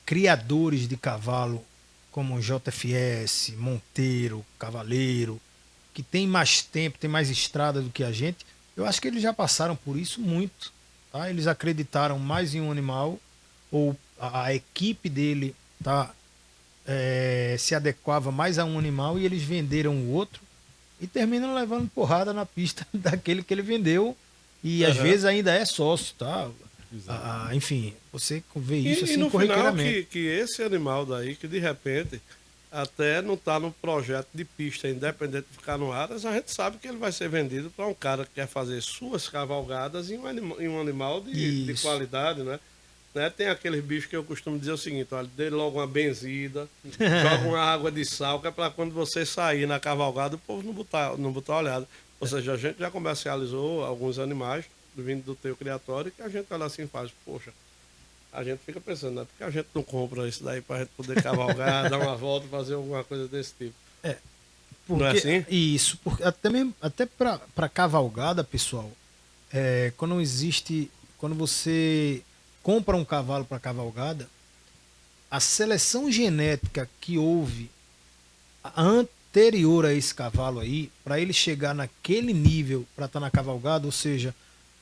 criadores de cavalo, como o JFS, Monteiro, Cavaleiro, que tem mais tempo, tem mais estrada do que a gente, eu acho que eles já passaram por isso muito. Tá? Eles acreditaram mais em um animal, ou a equipe dele tá, se adequava mais a um animal e eles venderam o outro e terminam levando porrada na pista daquele que ele vendeu e às vezes ainda é sócio, tá? Enfim, você vê isso E assim no final corriqueiramente. que esse animal daí, que de repente até não está no projeto de pista, independente de ficar no Aras, a gente sabe que ele vai ser vendido para um cara que quer fazer suas cavalgadas em um animal de Isso. qualidade, né? Tem aqueles bichos que eu costumo dizer o seguinte, olha, dê logo uma benzida, joga uma água de sal, que é para quando você sair na cavalgada, o povo não botar olhada. Ou seja, a gente já comercializou alguns animais vindo do teu criatório que a gente olha assim e faz, poxa, a gente fica pensando, né? Porque a gente não compra isso daí pra gente poder cavalgar, dar uma volta, fazer alguma coisa desse tipo. Porque, Não é assim? Isso, porque até para cavalgada, pessoal, quando você compra um cavalo para cavalgada, a seleção genética que houve anterior a esse cavalo aí, para ele chegar naquele nível para estar na cavalgada, ou seja,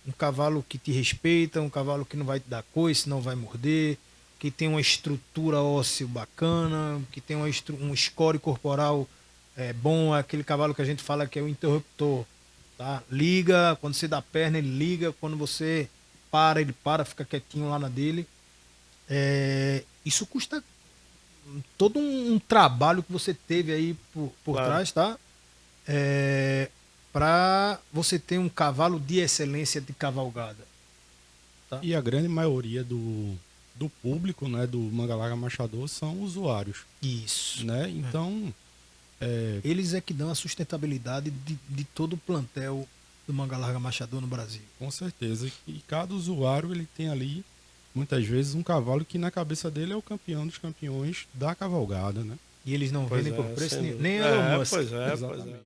um cavalo que te respeita, um cavalo que não vai te dar coice, não vai morder, que tem uma estrutura óssea bacana, que tem um score corporal bom, aquele cavalo que a gente fala que é o interruptor, tá? Liga, quando você dá perna ele liga, quando você ele para, fica quietinho lá na dele. Isso custa todo um trabalho que você teve aí por Claro. trás, tá? Para você ter um cavalo de excelência de cavalgada. Tá? E a grande maioria do público, né, do Manga Larga Machador são usuários, Isso. né? Então, Eles é que dão a sustentabilidade de todo o plantel do Manga Larga Machador no Brasil. com certeza, e cada usuário ele tem ali muitas vezes um cavalo que na cabeça dele é o campeão dos campeões da cavalgada, né? E eles não vendem por preço sem nenhum. dúvida. Nem Elon Musk. Pois é. Exatamente.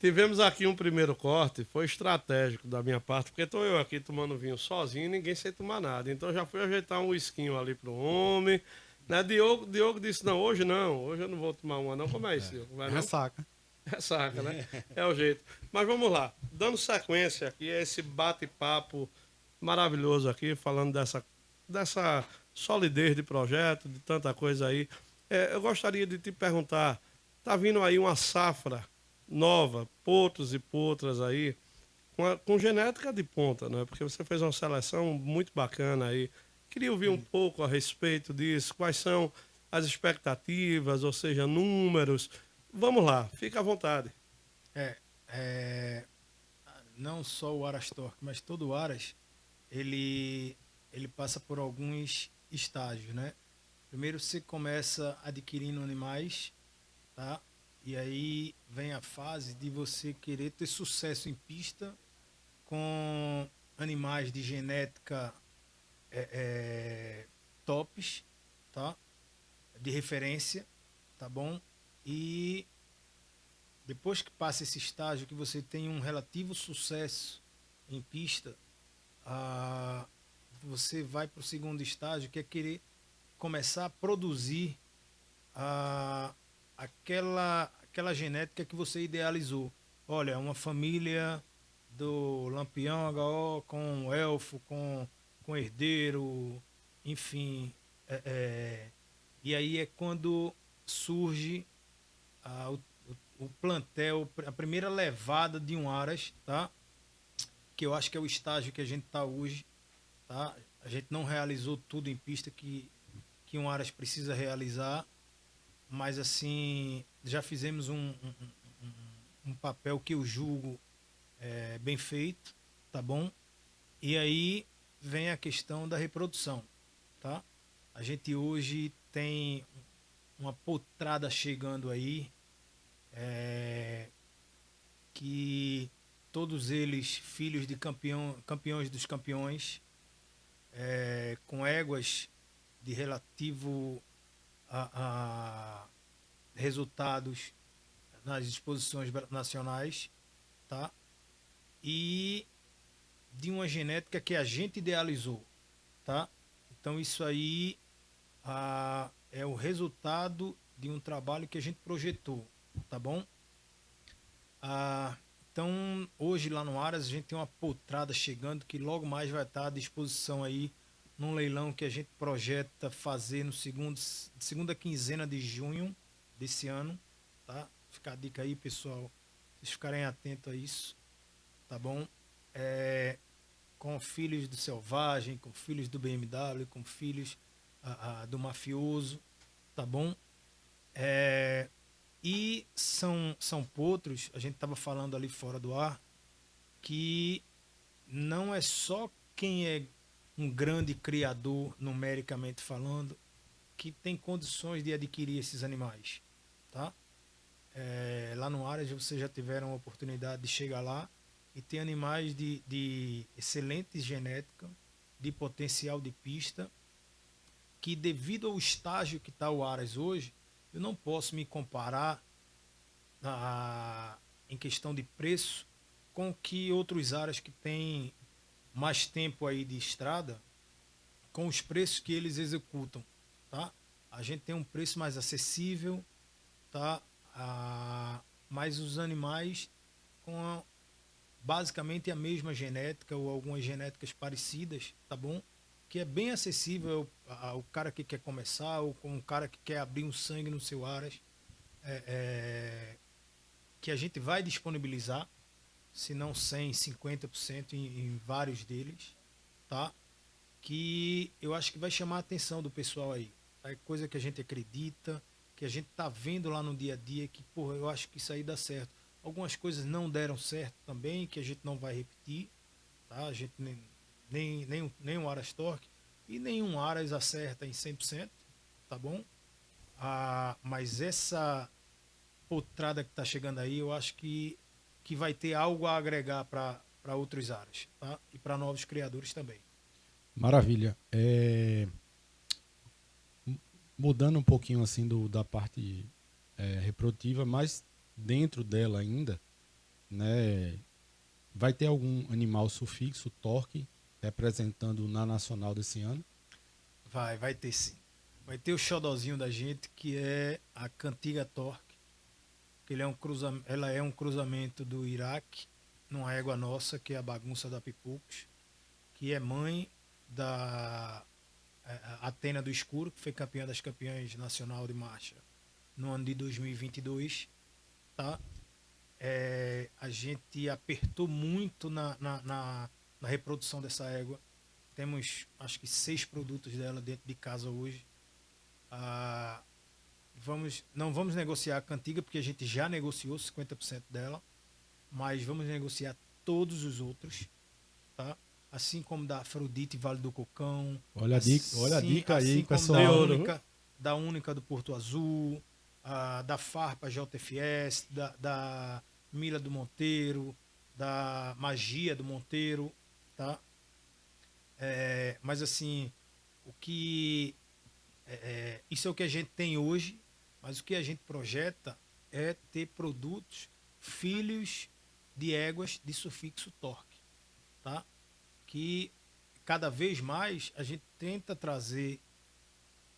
Tivemos aqui um primeiro corte, foi estratégico da minha parte, porque estou eu aqui tomando vinho sozinho e ninguém sem tomar nada. Então já fui ajeitar um whiskinho ali pro homem. Né? Diogo disse, não, hoje eu não vou tomar uma não. Como é isso, Diogo? Vai não? Ressaca. Ressaca, né? É o jeito. Mas vamos lá, dando sequência aqui a esse bate-papo maravilhoso aqui, falando dessa solidez de projeto, de tanta coisa aí. Eu gostaria de te perguntar, tá vindo aí uma safra nova, potros e potras aí, com genética de ponta, né? Porque você fez uma seleção muito bacana aí. Queria ouvir um pouco a respeito disso, quais são as expectativas, ou seja, números. Vamos lá, fica à vontade. Não só o Aras Torque, mas todo o Aras, ele passa por alguns estágios, né? Primeiro você começa adquirindo animais, tá? E aí vem a fase de você querer ter sucesso em pista com animais de genética tops, tá? De referência, tá bom? E depois que passa esse estágio, que você tem um relativo sucesso em pista, você vai para o segundo estágio, que é querer começar a produzir aquela genética que você idealizou. Olha, uma família do Lampião HO com Elfo, com Herdeiro, enfim. E aí é quando surge o plantel, a primeira levada de um Aras, tá? Que eu acho que é o estágio que a gente está hoje, tá? A gente não realizou tudo em pista que um Aras precisa realizar, mas assim, já fizemos um papel que eu julgo bem feito, tá bom? E aí vem a questão da reprodução, tá? A gente hoje tem uma potrada chegando aí, que todos eles filhos de campeões dos campeões, com éguas de relativo a resultados nas exposições nacionais, tá? E de uma genética que a gente idealizou, tá? Então isso aí é o resultado de um trabalho que a gente projetou, tá bom? Então hoje lá no Aras a gente tem uma potrada chegando que logo mais vai estar à disposição aí num leilão que a gente projeta fazer no segunda quinzena de junho desse ano, tá? Fica a dica aí, pessoal, vocês ficarem atentos a isso, tá bom? Com filhos do Selvagem, com filhos do BMW, com filhos do Mafioso, tá bom? E são potros, a gente estava falando ali fora do ar, que não é só quem é um grande criador, numericamente falando, que tem condições de adquirir esses animais, tá? Lá no Aras vocês já tiveram a oportunidade de chegar lá e ter animais de excelente genética, de potencial de pista, que devido ao estágio que está o Aras hoje, eu não posso me comparar em questão de preço com que outros Aras que têm mais tempo aí de estrada, com os preços que eles executam, tá? A gente tem um preço mais acessível, tá? Mas os animais com basicamente a mesma genética ou algumas genéticas parecidas, tá bom? Que é bem acessível ao cara que quer começar ou com um cara que quer abrir um sangue no seu Aras, que a gente vai disponibilizar, se não 100, 50% em vários deles, tá? Que eu acho que vai chamar a atenção do pessoal aí. É coisa que a gente acredita, que a gente tá vendo lá no dia a dia, que, porra, eu acho que isso aí dá certo. Algumas coisas não deram certo também, que a gente não vai repetir, tá? A gente nem o Aras Torque e nenhum Aras acerta em 100%, tá bom? Mas essa potrada que tá chegando aí, eu acho que vai ter algo a agregar para outros Aras, tá? E para novos criadores também. Maravilha. Mudando um pouquinho assim da parte reprodutiva, mas dentro dela ainda, né? Vai ter algum animal sufixo torque representando na nacional desse ano? Vai ter sim. Vai ter o xodozinho da gente, que é a Cantiga Torque, que ela é um cruzamento do Iraque, numa égua nossa, que é a Bagunça da Pipucos, que é mãe da Atena do Escuro, que foi campeã das campeãs nacional de marcha no ano de 2022, tá? A gente apertou muito na reprodução dessa égua. Temos, acho que 6 produtos dela dentro de casa hoje. Não vamos negociar a Cantiga, porque a gente já negociou 50% dela, mas vamos negociar todos os outros, tá? Assim como da Afrodite Vale do Cocão. Olha a dica aí, assim pessoal. Da Única do Porto Azul, da Farpa JFS, da Mila do Monteiro, da Magia do Monteiro, tá? Mas assim, isso é o que a gente tem hoje, mas o que a gente projeta é ter produtos filhos de éguas de sufixo torque, tá? Que cada vez mais a gente tenta trazer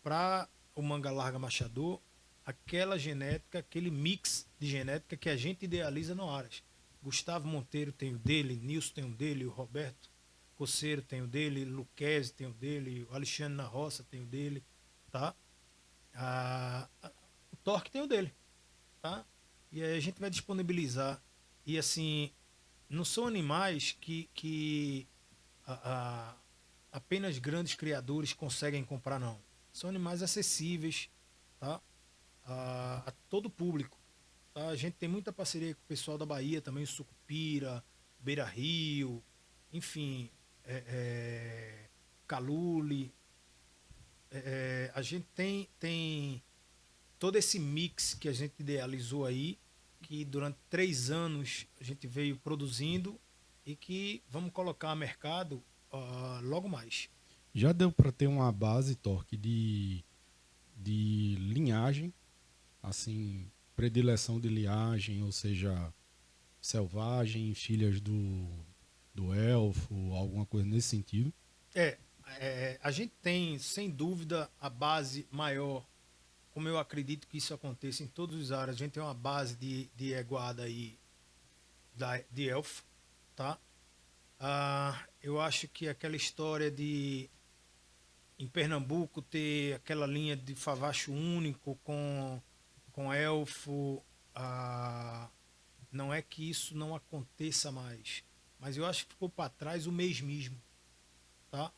para o Manga Larga Machador aquela genética, aquele mix de genética que a gente idealiza no Aras. Gustavo Monteiro tem o dele, Nilson tem o dele, o Roberto Coceiro tem o dele, Luquezzi tem o dele, o Alexandre na Roça tem o dele, tá? O Torque tem o dele, tá? E aí a gente vai disponibilizar. E assim, não são animais que apenas grandes criadores conseguem comprar, não. São animais acessíveis, tá? A todo público. Tá? A gente tem muita parceria com o pessoal da Bahia também, o Sucupira, Beira Rio, enfim, Calule. A gente tem todo esse mix que a gente idealizou aí, que durante 3 anos a gente veio produzindo e que vamos colocar a mercado logo mais. Já deu para ter uma base, Torque, de linhagem, assim, predileção de linhagem, ou seja, selvagem, filhas do elfo, alguma coisa nesse sentido? A gente tem, sem dúvida, a base maior, como eu acredito que isso aconteça em todas as áreas. A gente tem uma base de Eguada aí, de elfo, tá? Eu acho que aquela história de em Pernambuco ter aquela linha de favacho único com elfo, não é que isso não aconteça mais, mas eu acho que ficou para trás o mesmismo, tá?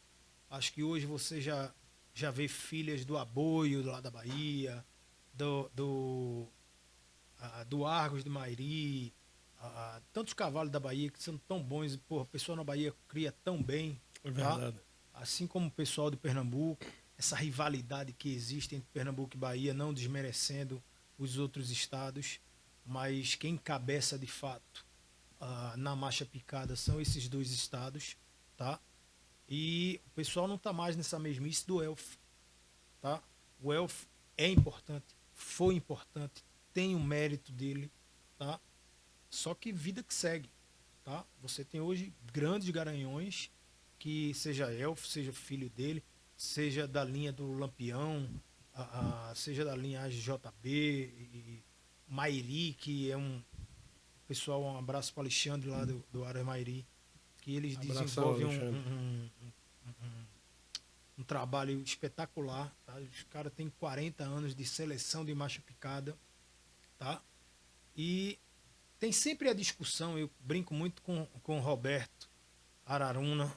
Acho que hoje você já vê filhas do Aboio lá da Bahia, do Argos de Mairi, tantos cavalos da Bahia que são tão bons, porra, o pessoal na Bahia cria tão bem, É tá? verdade. Assim como o pessoal de Pernambuco, essa rivalidade que existe entre Pernambuco e Bahia, não desmerecendo os outros estados, mas quem encabeça de fato na marcha picada são esses 2 estados, tá? E o pessoal não está mais nessa mesmice do elfo, tá? O elfo é importante, foi importante, tem o mérito dele, tá? Só que vida que segue, tá? Você tem hoje grandes garanhões que seja elfo, seja filho dele, seja da linha do Lampião, seja da linhagem JB, e Mairi, que é pessoal, um abraço para Alexandre lá do Área Mairi, que eles Abração, desenvolvem Alexandre. um trabalho espetacular, tá? Os caras têm 40 anos de seleção de marcha picada, tá? E tem sempre a discussão, eu brinco muito com o Roberto Araruna,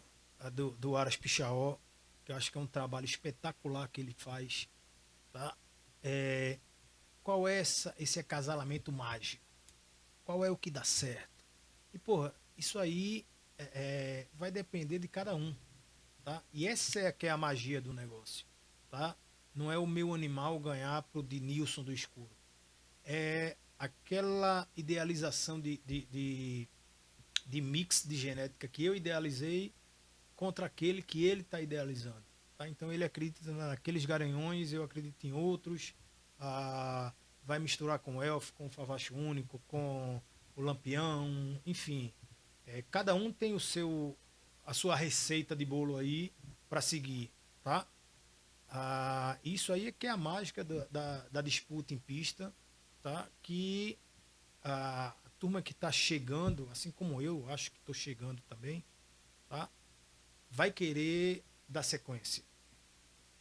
do Aras Pichaó, que eu acho que é um trabalho espetacular que ele faz, tá? Qual é esse acasalamento mágico? Qual é o que dá certo? E, porra, isso aí vai depender de cada um, tá? E essa é que é a magia do negócio, tá? Não é o meu animal ganhar pro de Nilson do escuro. É aquela idealização de mix de genética que eu idealizei contra aquele que ele está idealizando, tá? Então ele acredita naqueles garanhões, eu acredito em outros, vai misturar com o elfo, com o favacho único, com o lampião, enfim, cada um tem a sua receita de bolo aí para seguir, tá? Isso aí é que é a mágica da disputa em pista, tá? Que a turma que está chegando, assim como eu acho que estou chegando também, tá? Vai querer dar sequência,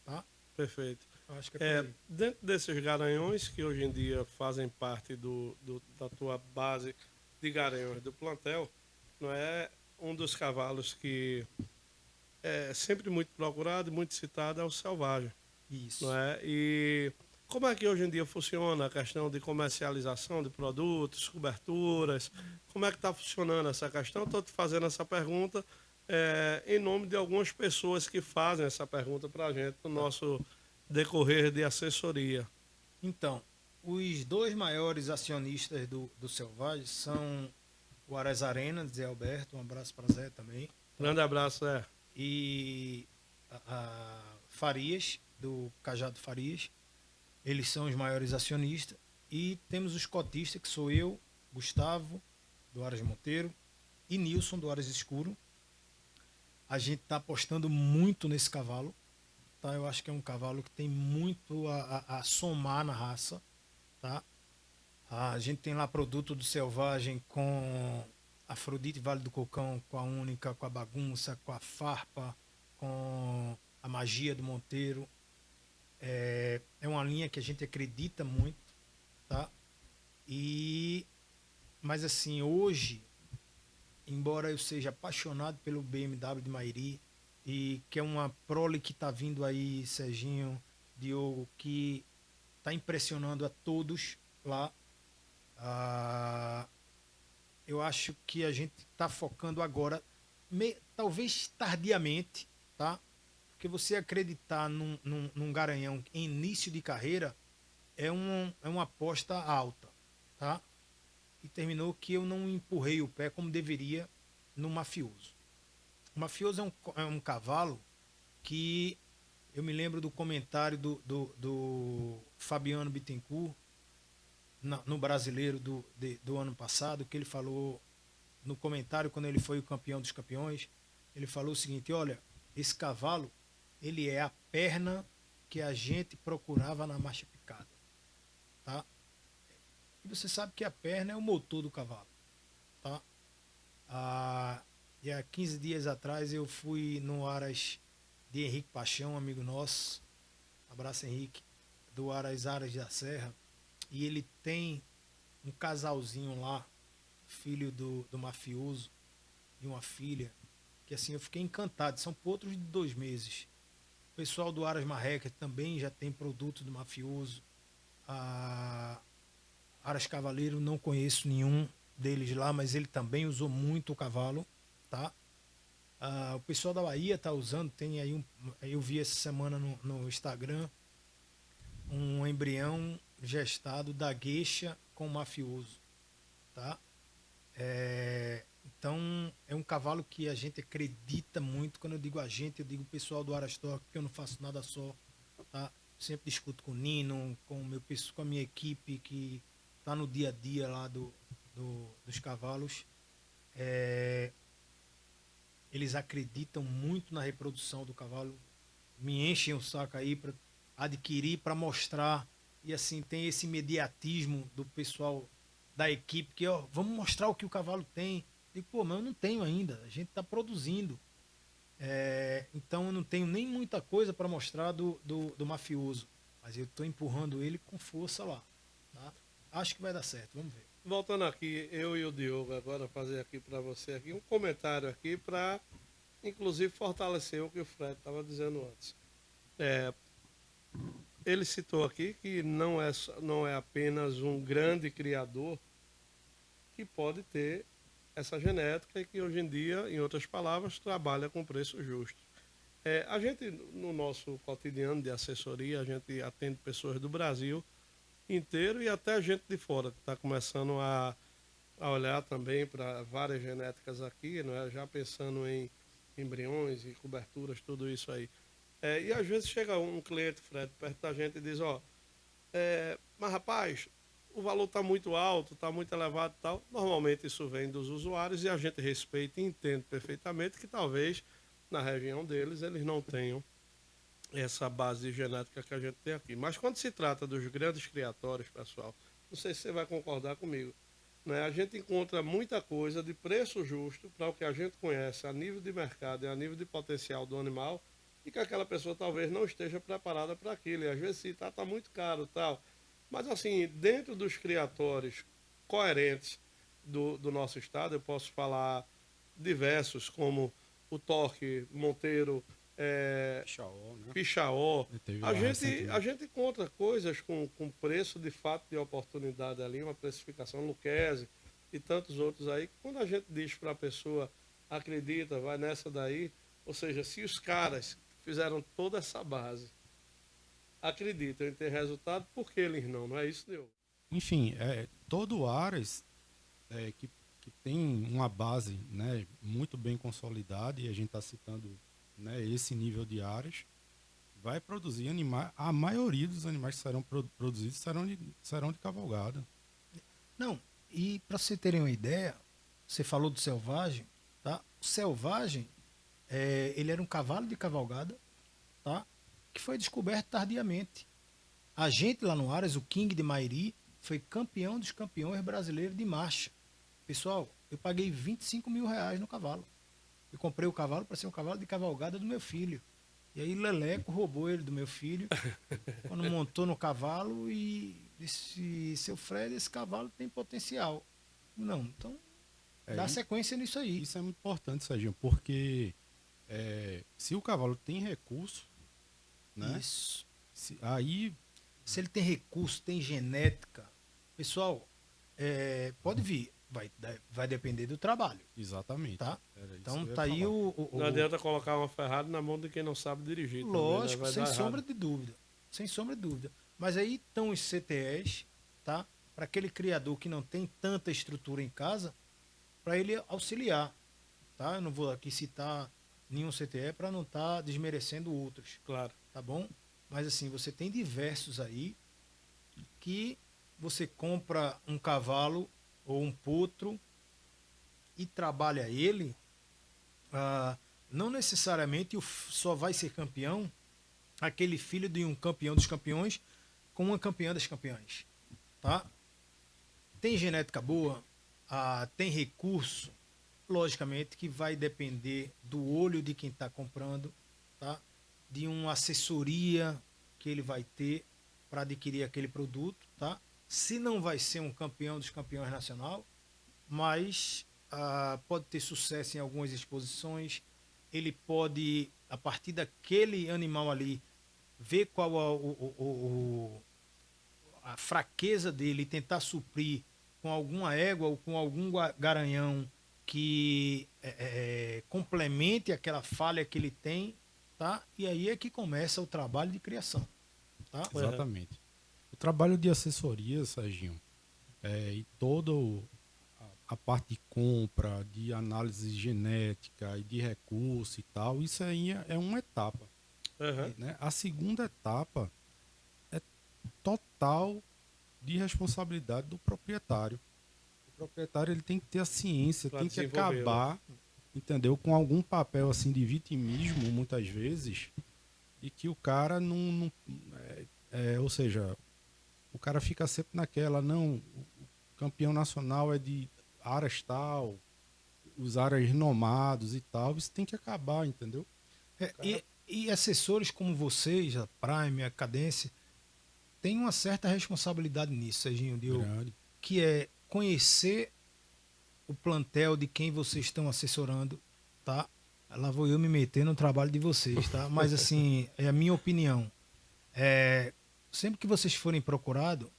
tá? Perfeito. Eu acho que é por aí. Dentro desses garanhões que hoje em dia fazem parte da tua base de garanhões do plantel, não é um dos cavalos que é sempre muito procurado e muito citado é o Selvagem, Isso. não é? E como é que hoje em dia funciona a questão de comercialização de produtos, coberturas? Como é que está funcionando essa questão? Estou te fazendo essa pergunta em nome de algumas pessoas que fazem essa pergunta para a gente no nosso decorrer de assessoria. Então, os 2 maiores acionistas do Selvagem são o Aras Arena, Zé Alberto, um abraço para Zé também. Grande abraço, Zé. E a Farias, do Cajado Farias, eles são os maiores acionistas. E temos os cotistas, que sou eu, Gustavo, do Aras Monteiro, e Nilson, do Aras Escuro. A gente está apostando muito nesse cavalo, tá? Eu acho que é um cavalo que tem muito a somar na raça, tá? A gente tem lá produto do Selvagem com Afrodite Vale do Cocão, com a Única, com a Bagunça, com a Farpa, com a Magia do Monteiro. É uma linha que a gente acredita muito, tá? Mas assim, hoje, embora eu seja apaixonado pelo BMW de Mairi, e que é uma prole que está vindo aí, Serginho, Diogo, que está impressionando a todos lá. Eu acho que a gente está focando agora, talvez tardiamente, tá? Porque você acreditar num garanhão em início de carreira é uma aposta alta, tá? E terminou que eu não empurrei o pé como deveria no Mafioso. O Mafioso é um cavalo que eu me lembro do comentário do Fabiano Bittencourt no Brasileiro do ano passado, que ele falou no comentário quando ele foi o campeão dos campeões. Ele falou o seguinte: olha, esse cavalo, ele é a perna que a gente procurava na marcha picada, tá? E você sabe que a perna é o motor do cavalo, tá? E há 15 dias atrás eu fui no Aras de Henrique Paixão, amigo nosso. Abraço, Henrique, do Aras da Serra. E ele tem um casalzinho lá, filho do Mafioso e uma filha, que assim eu fiquei encantado. São potros de 2 meses. O pessoal do Aras Marreca também já tem produto do Mafioso. Aras Cavaleiro, não conheço nenhum deles lá, mas ele também usou muito o cavalo, tá? O pessoal da Bahia tá usando, tem aí eu vi essa semana no Instagram um embrião gestado da gueixa com Mafioso, tá? Então é um cavalo que a gente acredita muito. Quando eu digo a gente, eu digo o pessoal do Arastor, porque eu não faço nada só, tá? Sempre discuto com o Nino, com a minha equipe que tá no dia a dia lá dos cavalos. Eles acreditam muito na reprodução do cavalo, me enchem o saco aí para adquirir, para mostrar. E assim, tem esse imediatismo do pessoal da equipe, que ó, vamos mostrar o que o cavalo tem. E pô, mas eu não tenho ainda, a gente está produzindo. Então eu não tenho nem muita coisa para mostrar do Mafioso, mas eu estou empurrando ele com força lá, tá? Acho que vai dar certo, vamos ver. Voltando aqui, eu e o Diogo agora fazer aqui para você aqui um comentário aqui para, inclusive, fortalecer o que o Fred estava dizendo antes. Ele citou aqui que não é apenas um grande criador que pode ter essa genética e que hoje em dia, em outras palavras, trabalha com preço justo. A gente, no nosso cotidiano de assessoria, a gente atende pessoas do Brasil inteiro e até gente de fora que está começando a olhar também para várias genéticas aqui, não é? Já pensando em embriões e coberturas, tudo isso aí. E às vezes chega um cliente, Fred, perto da gente e diz, mas rapaz, o valor está muito alto, está muito elevado e tal. Normalmente isso vem dos usuários e a gente respeita e entende perfeitamente que talvez na região deles eles não tenham essa base genética que a gente tem aqui. Mas quando se trata dos grandes criatórios, pessoal, não sei se você vai concordar comigo, né? A gente encontra muita coisa de preço justo para o que a gente conhece a nível de mercado e a nível de potencial do animal, e que aquela pessoa talvez não esteja preparada para aquilo. E às vezes sim, tá muito caro tal. Mas assim, dentro dos criatórios coerentes do nosso estado, eu posso falar diversos, como o Torque, Monteiro, Pichaó, né? Pichaó. Teve A lá gente recentemente. encontra coisas com preço de fato de oportunidade ali, uma precificação Lucchese e tantos outros aí. Quando a gente diz para a pessoa, acredita, vai nessa daí, ou seja, se os caras fizeram toda essa base, acreditam em ter resultado, por que eles não? Não é isso, Diogo? Enfim, todo o Aras que tem uma base, né, muito bem consolidada, e a gente está citando, né, esse nível de Aras, vai produzir animais. A maioria dos animais que serão produzidos serão de cavalgada. Não, e para você terem uma ideia, você falou do selvagem, tá? O selvagem, ele era um cavalo de cavalgada, tá? Que foi descoberto tardiamente. A gente lá no Aras, o King de Mairi, foi campeão dos campeões brasileiros de marcha. Pessoal, eu paguei 25 mil reais no cavalo. Eu comprei o cavalo para ser um cavalo de cavalgada do meu filho. E aí Leleco roubou ele do meu filho, quando montou no cavalo e disse, seu Fred, esse cavalo tem potencial. Não, então dá sequência nisso aí. Isso é muito importante, Serginho, porque se o cavalo tem recurso, né? Isso. Aí Se ele tem recurso, tem genética, pessoal, pode vir, vai depender do trabalho, exatamente. tá? Era isso que Então eu ia tá aí falar. Não adianta colocar uma Ferrari na mão de quem não sabe dirigir. Lógico, também, né? sem Vai dar sombra errado. de dúvida. Sem sombra de dúvida. Mas aí estão os CTEs, tá? Para aquele criador que não tem tanta estrutura em casa, para ele auxiliar, tá? Eu não vou aqui citar nenhum CTE para não estar desmerecendo outros, Claro. tá bom? Mas assim, você tem diversos aí que você compra um cavalo ou um potro e trabalha ele, não necessariamente só vai ser campeão aquele filho de um campeão dos campeões com uma campeã das campeãs, tá? Tem genética boa, tem recurso, logicamente que vai depender do olho de quem está comprando, tá? De uma assessoria que ele vai ter para adquirir aquele produto, tá? Se não vai ser um campeão dos campeões nacional, mas pode ter sucesso em algumas exposições, ele pode, a partir daquele animal ali, ver qual a fraqueza dele e tentar suprir com alguma égua ou com algum garanhão que complemente aquela falha que ele tem, tá? E aí é que começa o trabalho de criação, tá? Exatamente. O trabalho de assessoria, Serginho, e toda a parte de compra, de análise genética e de recurso e tal, isso aí é uma etapa. Uhum. Né? A segunda etapa é total de responsabilidade do proprietário. O proprietário ele tem que ter a ciência, Pra tem que desenvolver, né? acabar, entendeu? Com algum papel assim de vitimismo, muitas vezes, e que o cara não ou seja, o cara fica sempre naquela, não, o campeão nacional é de aras tal, os aras renomados e tal, isso tem que acabar, entendeu? E assessores como vocês, a Prime, a Cadência, tem uma certa responsabilidade nisso, Serginho, Grande. que é conhecer o plantel de quem vocês estão assessorando, tá? Lá vou eu me meter no trabalho de vocês, tá? Mas assim, é a minha opinião. Sempre que vocês forem procurados,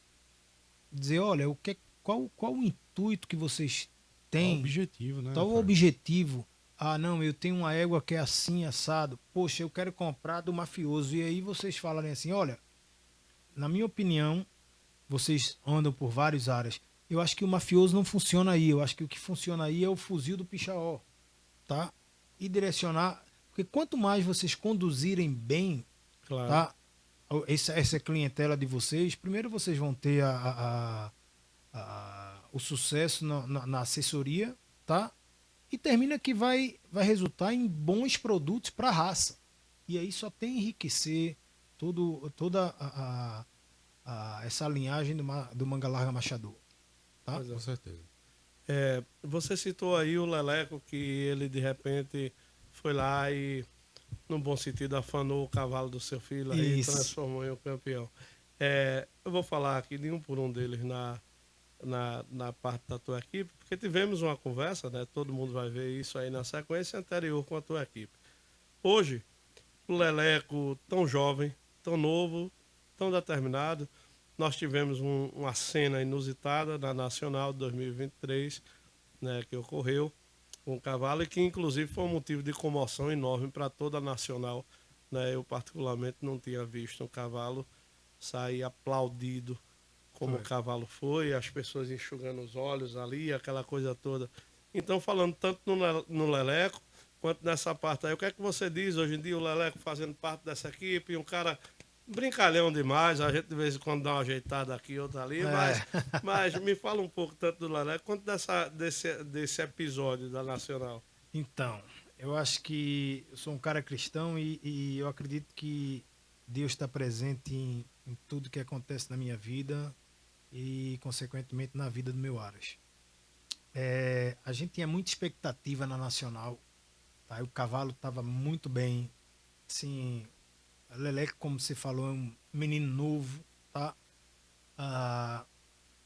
dizer, olha, qual o intuito que vocês têm? Qual o objetivo, né? Qual o Fred? objetivo? Ah, não, eu tenho uma égua que é assim, assado. Poxa, eu quero comprar do mafioso. E aí vocês falarem assim, olha, na minha opinião, vocês andam por várias áreas. Eu acho que o mafioso não funciona aí. Eu acho que o que funciona aí é o fuzil do pichaó, tá? E direcionar, porque quanto mais vocês conduzirem bem, Claro. tá? Essa clientela de vocês, primeiro vocês vão ter o sucesso na assessoria, tá? E termina que vai resultar em bons produtos para a raça. E aí só tem enriquecer toda essa linhagem do Manga Larga Machador. Tá? Pois é. Com certeza. Você citou aí o Leleco, que ele de repente foi lá e, no bom sentido, afanou o cavalo do seu filho aí e Isso. transformou em um campeão. Eu vou falar aqui de um por um deles na parte da tua equipe, porque tivemos uma conversa, né? Todo mundo vai ver isso aí na sequência anterior com a tua equipe. Hoje, o Leleco, tão jovem, tão novo, tão determinado, nós tivemos uma cena inusitada na Nacional de 2023, né, que ocorreu com o cavalo e que inclusive foi um motivo de comoção enorme para toda a Nacional. Né? Eu particularmente não tinha visto um cavalo sair aplaudido como o cavalo foi, as pessoas enxugando os olhos ali, aquela coisa toda. Então, falando tanto no Leleco, quanto nessa parte aí, o que é que você diz hoje em dia, o Leleco fazendo parte dessa equipe, um cara brincalhão demais, a gente de vez em quando dá uma ajeitada aqui, outra ali, mas me fala um pouco tanto do Leleco quanto desse episódio da Nacional. Então, eu acho que eu sou um cara cristão e eu acredito que Deus está presente em tudo que acontece na minha vida e, consequentemente, na vida do meu Aras. A gente tinha muita expectativa na Nacional, tá? E o cavalo estava muito bem. Assim, Leleco, como você falou, é um menino novo, tá? Ah,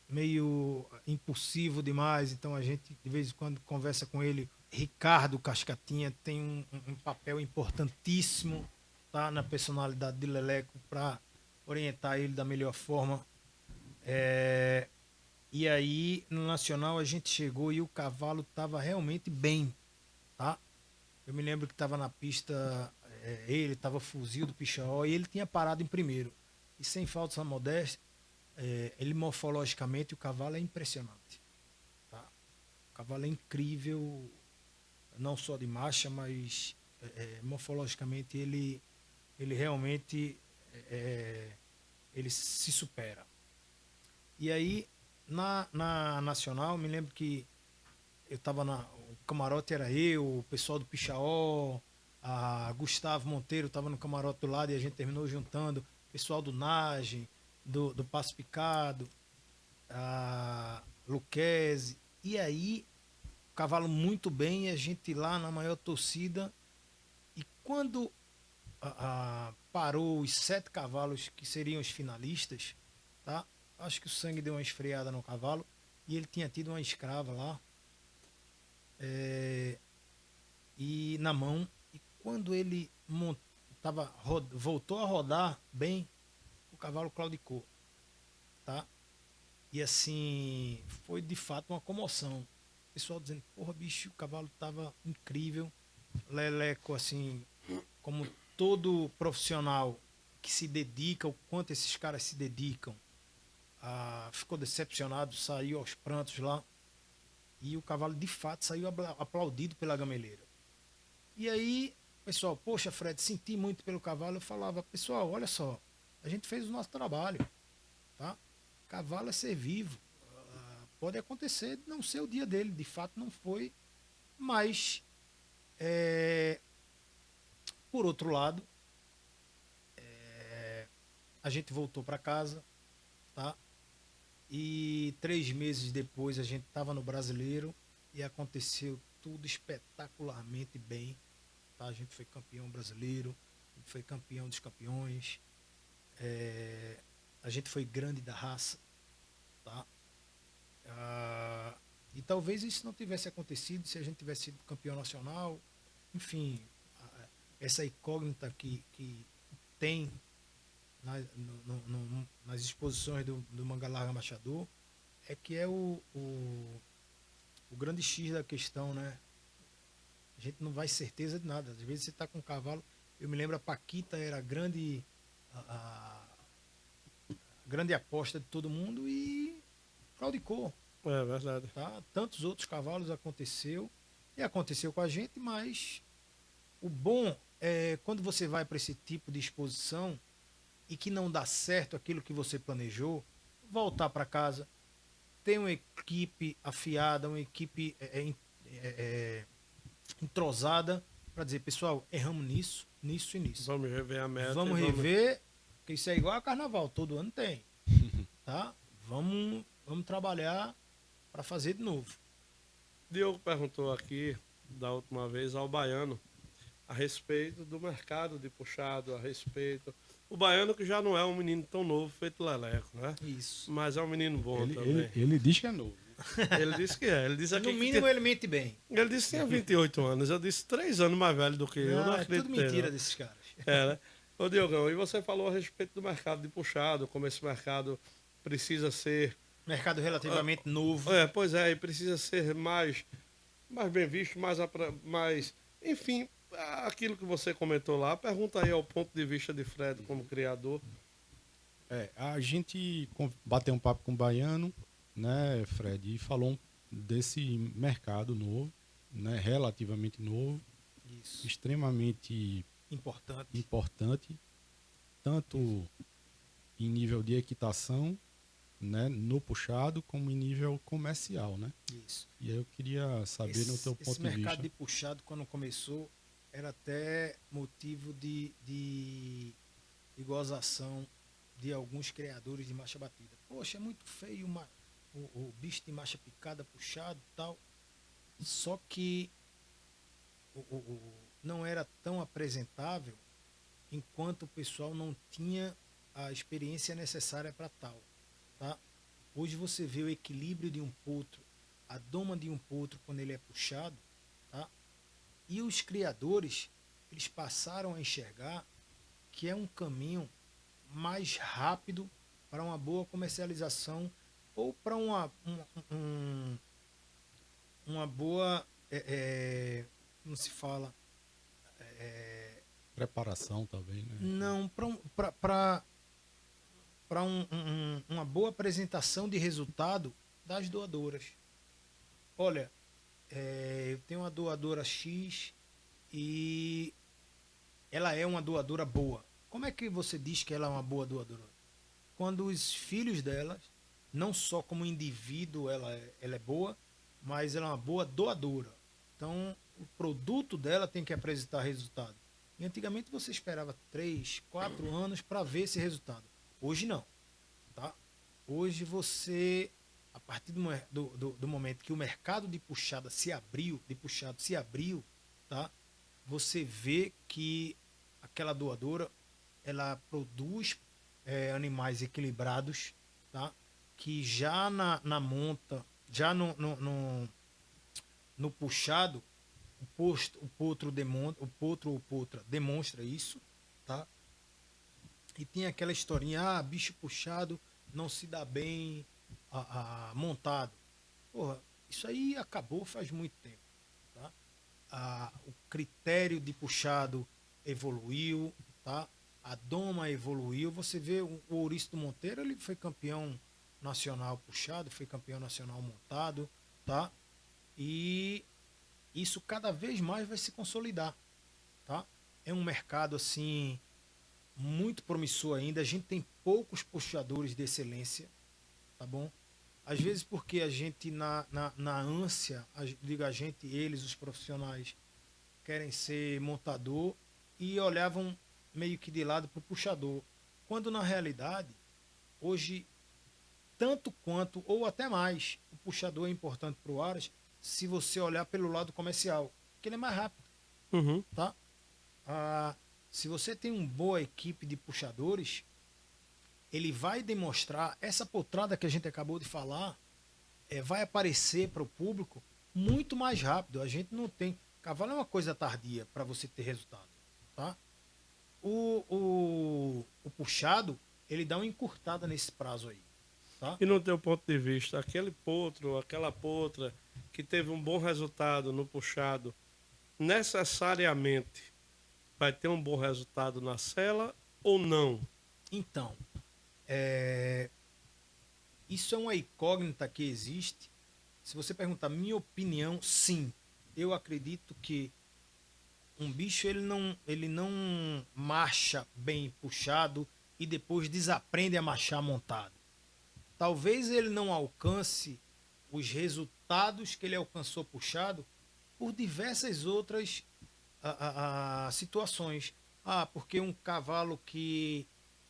meio impulsivo demais, então a gente de vez em quando conversa com ele. Ricardo Cascatinha tem um papel importantíssimo, tá, na personalidade de Leleco para orientar ele da melhor forma. É, e aí no Nacional a gente chegou e o cavalo estava realmente bem, tá? Eu me lembro que estava na pista, ele estava fuzil do Pichaó e ele tinha parado em primeiro. E sem falta de modéstia, ele morfologicamente o cavalo é impressionante, tá? O cavalo é incrível, não só de marcha, mas morfologicamente ele realmente é, ele se supera. E aí na Nacional, me lembro que eu tava o camarote era eu, o pessoal do Pichaó, a Gustavo Monteiro tava no camarote do lado e a gente terminou juntando o pessoal do Nage, do Passo Picado, a Luquezzi. E aí, o cavalo muito bem, a gente lá na maior torcida. E quando parou os 7 cavalos que seriam os finalistas, tá? Acho que o sangue deu uma esfriada no cavalo e ele tinha tido uma escrava lá e na mão. E quando ele voltou a rodar bem, o cavalo claudicou, tá? E assim, foi de fato uma comoção. O pessoal dizendo, porra, bicho, o cavalo tava incrível. Leleco, assim, como todo profissional que se dedica, o quanto esses caras se dedicam, ficou decepcionado, saiu aos prantos lá. E o cavalo de fato saiu aplaudido pela gameleira. E aí, pessoal, poxa, Fred, senti muito pelo cavalo. Eu falava, pessoal, olha só, a gente fez o nosso trabalho, tá? Cavalo é ser vivo. Pode acontecer de não ser o dia dele, de fato não foi, mas por outro lado, a gente voltou para casa, tá? E 3 meses depois a gente estava no Brasileiro e aconteceu tudo espetacularmente bem, tá? A gente foi campeão brasileiro, a gente foi campeão dos campeões, a gente foi grande da raça, tá? E talvez isso não tivesse acontecido se a gente tivesse sido campeão nacional. Enfim, essa incógnita que tem nas exposições do Manga Larga Machador é que é o grande X da questão, né? A gente não vai certeza de nada. Às vezes você está com um cavalo. Eu me lembro, a Paquita era a grande aposta de todo mundo e claudicou. É verdade. Tá? Tantos outros cavalos aconteceu e aconteceu com a gente, mas o bom é quando você vai para esse tipo de exposição e que não dá certo aquilo que você planejou, voltar para casa, ter uma equipe afiada, uma equipe entrosada para dizer, pessoal, erramos nisso, nisso e nisso. Vamos rever a meta. Vamos rever, porque isso é igual a carnaval, todo ano tem. Tá? Vamos trabalhar para fazer de novo. Diogo perguntou aqui, da última vez, ao Baiano, a respeito do mercado de puxado, a respeito... O Baiano que já não é um menino tão novo feito Leleco, né? Isso. Mas é um menino bom também. Ele diz que é novo. Ele disse que é. Ele disse aqui No mínimo ele mente bem. Ele disse que tinha 28 anos. Eu disse 3 anos mais velho do que eu. Não É acredito. tudo mentira desses caras. É, né? Ô, Diogão, e você falou a respeito do mercado de puxado, como esse mercado precisa ser... Mercado relativamente novo. Pois é, e precisa ser mais bem visto, mais... Enfim, aquilo que você comentou lá, pergunta aí ao ponto de vista de Fred como criador. A gente bateu um papo com o Baiano, né, Fred, e falou desse mercado novo, né, relativamente novo, Isso. extremamente importante, tanto em nível de equitação, né, no puxado, como em nível comercial, né? Isso. E aí eu queria saber no teu ponto de vista. Esse mercado de puxado, quando começou, era até motivo de gozação de alguns criadores de marcha batida. Poxa, é muito feio o bicho de marcha picada, puxado e tal. Só que não era tão apresentável enquanto o pessoal não tinha a experiência necessária para tal. Tá? Hoje você vê o equilíbrio de um potro, a doma de um potro quando ele é puxado, tá? E os criadores, eles passaram a enxergar que é um caminho mais rápido para uma boa comercialização ou para uma boa, como se fala, Preparação também, né? não, para uma boa apresentação de resultado das doadoras. Olha, eu tenho uma doadora X e ela é uma doadora boa. Como é que você diz que ela é uma boa doadora? Quando os filhos dela, não só como indivíduo ela é boa, mas ela é uma boa doadora. Então, o produto dela tem que apresentar resultado. E antigamente você esperava 3, 4 anos para ver esse resultado. Hoje não. Tá? Hoje você, a partir do momento que o mercado de puxado se abriu, tá? Você vê que aquela doadora ela produz animais equilibrados, tá? Que já na monta, já no puxado, o potro ou potra demonstra isso, tá? E tem aquela historinha, bicho puxado não se dá bem montado. Porra, isso aí acabou faz muito tempo, tá? O critério de puxado evoluiu, tá? A doma evoluiu. Você vê o Ouriço Monteiro, ele foi campeão nacional puxado, foi campeão nacional montado, tá? E isso cada vez mais vai se consolidar, tá? É um mercado assim muito promissor ainda. A gente tem poucos puxadores de excelência, tá bom? Às vezes porque a gente na ânsia, digo a gente, eles, os profissionais, querem ser montador e olhavam meio que de lado para o puxador. Quando na realidade, hoje, tanto quanto, ou até mais, o puxador é importante para o Aras se você olhar pelo lado comercial, que ele é mais rápido. Uhum. Tá? Se você tem uma boa equipe de puxadores, ele vai demonstrar, essa potrada que a gente acabou de falar, vai aparecer para o público muito mais rápido. A gente não tem... Cavalo é uma coisa tardia para você ter resultado. Tá? O puxado, ele dá uma encurtada nesse prazo aí. Tá? E no teu ponto de vista, aquele potro, aquela potra que teve um bom resultado no puxado, necessariamente vai ter um bom resultado na sela ou não? Então, isso é uma incógnita que existe. Se você perguntar minha opinião, sim. Eu acredito que um bicho ele não marcha bem puxado e depois desaprende a marchar montado. Talvez ele não alcance os resultados que ele alcançou puxado por diversas outras situações. Porque um cavalo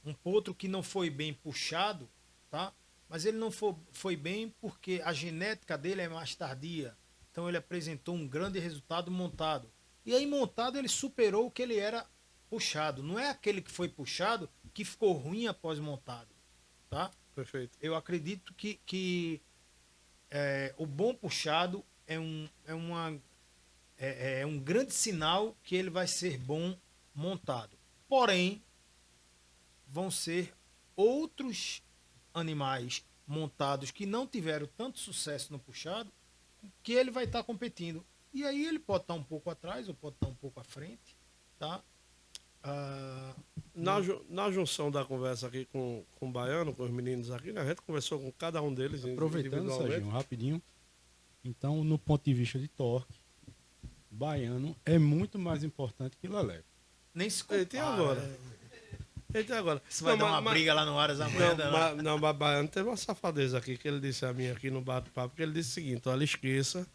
um potro que não foi bem puxado, tá? Mas ele não foi bem porque a genética dele é mais tardia. Então ele apresentou um grande resultado montado. E aí montado ele superou o que ele era puxado. Não é aquele que foi puxado que ficou ruim após montado, tá? Perfeito. Eu acredito que o bom puxado é um grande sinal que ele vai ser bom montado. Porém, vão ser outros animais montados que não tiveram tanto sucesso no puxado que ele vai estar competindo. E aí ele pode estar um pouco atrás ou pode estar um pouco à frente, tá? Na junção da conversa aqui com o Baiano, com os meninos aqui, né? A gente conversou com cada um deles Aproveitando, Serginho, rapidinho. Então, no ponto de vista de torque, Baiano é muito mais importante que Leleco. Nem se compara. Eita, agora. Isso vai dar uma briga lá no Aras amanhã. Não, mas Baiano teve uma safadeza aqui, que ele disse a mim aqui no bate-papo, que ele disse o seguinte: olha, esqueça.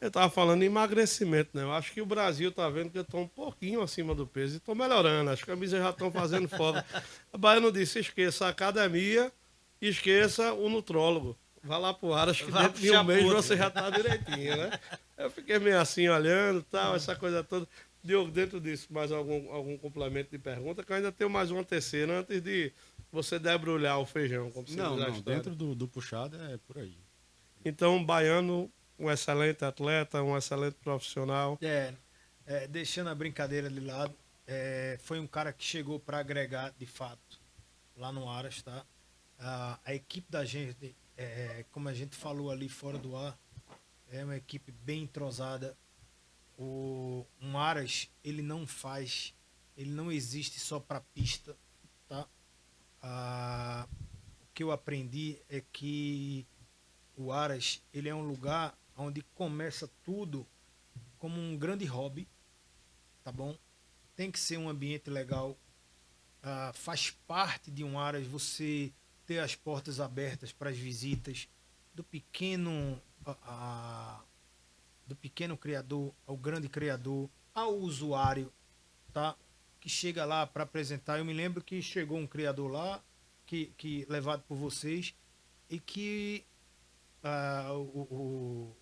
Eu tava falando em emagrecimento, né? Eu acho que o Brasil tá vendo que eu tô um pouquinho acima do peso e tô melhorando. As camisas já estão fazendo falta. A Baiano disse: esqueça a academia, esqueça o nutrólogo. Vá lá pro Aras, que Vá dentro de um puxar mês puto. você já tá direitinho, né? Eu fiquei meio assim olhando, tal, essa coisa toda. Diogo, dentro disso, mais algum complemento de pergunta, que eu ainda tenho mais uma terceira antes de você debrulhar o feijão, como se diz a Não, história. dentro do puxado é por aí. Então, Baiano, um excelente atleta, um excelente profissional. Deixando a brincadeira de lado, foi um cara que chegou para agregar de fato lá no Aras, tá? A equipe da gente, como a gente falou ali fora do ar, é uma equipe bem entrosada. Um Aras, ele não existe só para pista, tá? O que eu aprendi é que o Aras, ele é um lugar onde começa tudo como um grande hobby, tá bom? Tem que ser um ambiente legal. Faz parte de um Aras você ter as portas abertas para as visitas do pequeno criador ao grande criador, ao usuário, tá? Que chega lá para apresentar. Eu me lembro que chegou um criador lá, que levado por vocês, e que o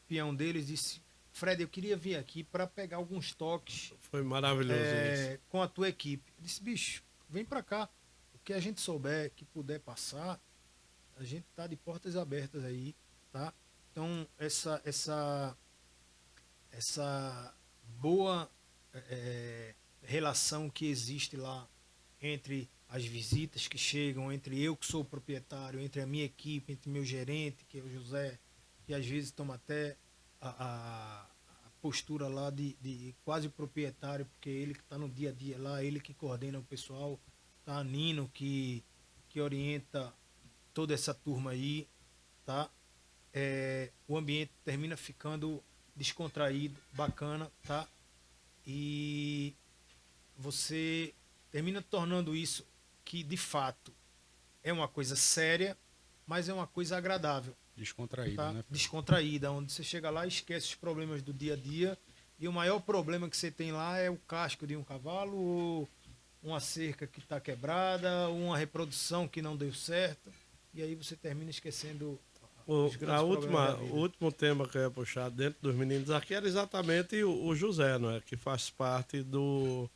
peão deles disse: Fred, eu queria vir aqui para pegar alguns toques Foi maravilhoso isso. com a tua equipe. Eu disse: bicho, vem para cá. O que a gente souber que puder passar, a gente tá de portas abertas aí, tá? Então, essa boa relação que existe lá entre as visitas que chegam, entre eu que sou o proprietário, entre a minha equipe, entre meu gerente, que é o José, que às vezes toma até a postura lá de quase proprietário, porque é ele que está no dia a dia lá, ele que coordena o pessoal, tá? Nino que orienta toda essa turma aí, tá? O ambiente termina ficando descontraído, bacana, tá? E você termina tornando isso que de fato é uma coisa séria, mas é uma coisa agradável, Descontraído, tá? né? Descontraída, onde você chega lá e esquece os problemas do dia a dia, e o maior problema que você tem lá é o casco de um cavalo, ou uma cerca que está quebrada, ou uma reprodução que não deu certo, e aí você termina esquecendo os grandes problemas da O vida. último tema que eu ia puxar dentro dos meninos aqui era exatamente o José, não é? Que faz parte do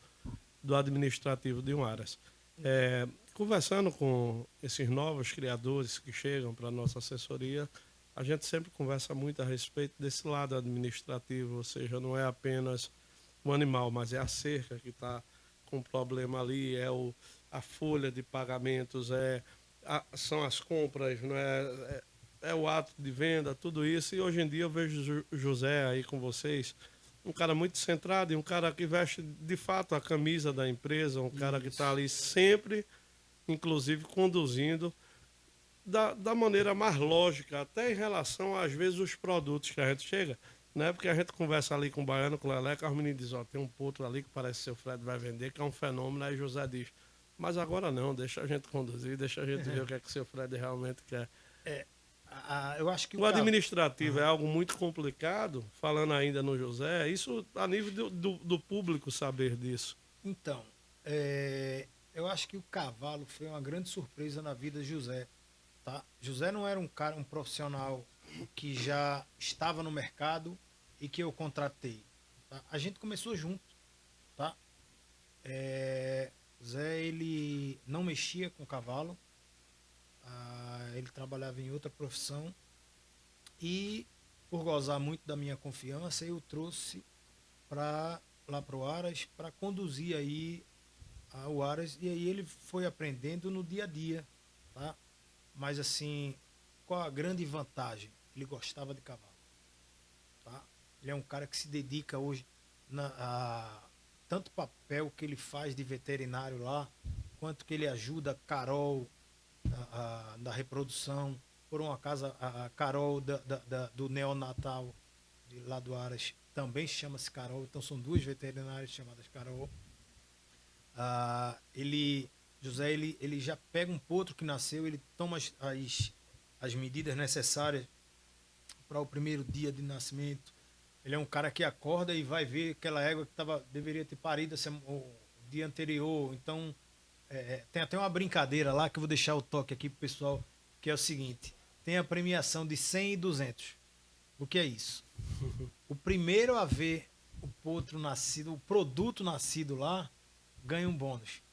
administrativo de um Aras. Conversando com esses novos criadores que chegam para a nossa assessoria, a gente sempre conversa muito a respeito desse lado administrativo, ou seja, não é apenas o animal, mas é a cerca que está com problema ali, a folha de pagamentos, são as compras, não é o ato de venda, tudo isso. E hoje em dia eu vejo o José aí com vocês, um cara muito centrado e um cara que veste de fato a camisa da empresa, um cara que está ali sempre, inclusive, conduzindo da maneira mais lógica, até em relação, às vezes, os produtos que a gente chega, né? Porque a gente conversa ali com o Baiano, com o Leleca, os meninos dizem: ó, tem um potro ali que parece que seu Fred vai vender, que é um fenômeno. Aí José diz: mas agora não, deixa a gente conduzir, deixa a gente ver o que é que o seu Fred realmente quer. Eu acho que O administrativo é algo muito complicado, falando ainda no José, isso a nível do público saber disso. Então, eu acho que o cavalo foi uma grande surpresa na vida de José, tá? José não era um profissional que já estava no mercado e que eu contratei, tá? A gente começou junto, tá? José, ele não mexia com cavalo, ele trabalhava em outra profissão e, por gozar muito da minha confiança, eu trouxe lá para o Aras para conduzir aí o Aras, e aí ele foi aprendendo no dia a dia, tá? Mas assim, qual a grande vantagem? Ele gostava de cavalo, tá? Ele é um cara que se dedica hoje tanto papel que ele faz de veterinário lá, quanto que ele ajuda a Carol da reprodução. Por um acaso, a Carol do neonatal lá do Aras também chama-se Carol, então são duas veterinárias chamadas Carol. José, ele já pega um potro que nasceu, ele toma as medidas necessárias para o primeiro dia de nascimento. Ele é um cara que acorda e vai ver aquela égua que deveria ter parido o dia anterior. Então, tem até uma brincadeira lá que eu vou deixar o toque aqui pro pessoal, que é o seguinte: tem a premiação de 100 e 200. O que é isso? O primeiro a ver o potro nascido, o produto nascido lá, ganha um bônus.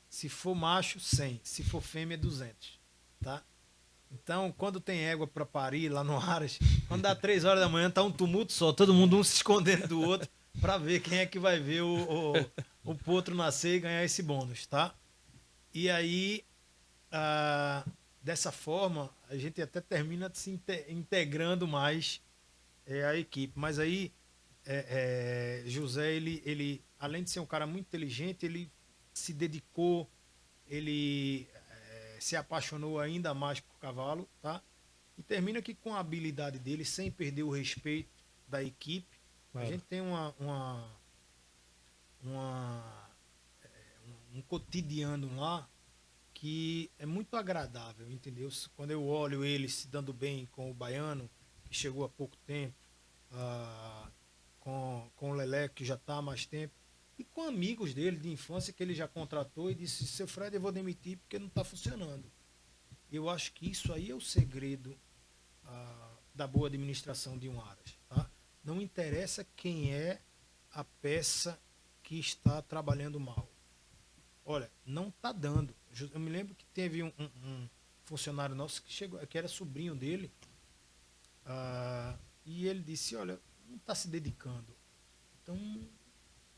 Se for macho, 100. Se for fêmea, 200. Tá? Então, quando tem égua para parir lá no Aras, quando dá 3 horas da manhã, tá um tumulto só, todo mundo um se escondendo do outro para ver quem é que vai ver o potro nascer e ganhar esse bônus, tá? E aí, dessa forma, a gente até termina se integrando mais a equipe. Mas aí, José, ele, além de ser um cara muito inteligente, ele se dedicou, ele se apaixonou ainda mais por cavalo, tá? E termina que com a habilidade dele, sem perder o respeito da equipe, a gente tem um cotidiano lá que é muito agradável, entendeu? Quando eu olho ele se dando bem com o Baiano, que chegou há pouco tempo, com o Lelé, que já está há mais tempo, e com amigos dele de infância que ele já contratou e disse: seu Fred, eu vou demitir porque não está funcionando. Eu acho que isso aí é o segredo da boa administração de um Aras. Tá? Não interessa quem é a peça que está trabalhando mal. Olha, não está dando. Eu me lembro que teve um funcionário nosso que chegou, que era sobrinho dele, e ele disse: olha, não está se dedicando. Então,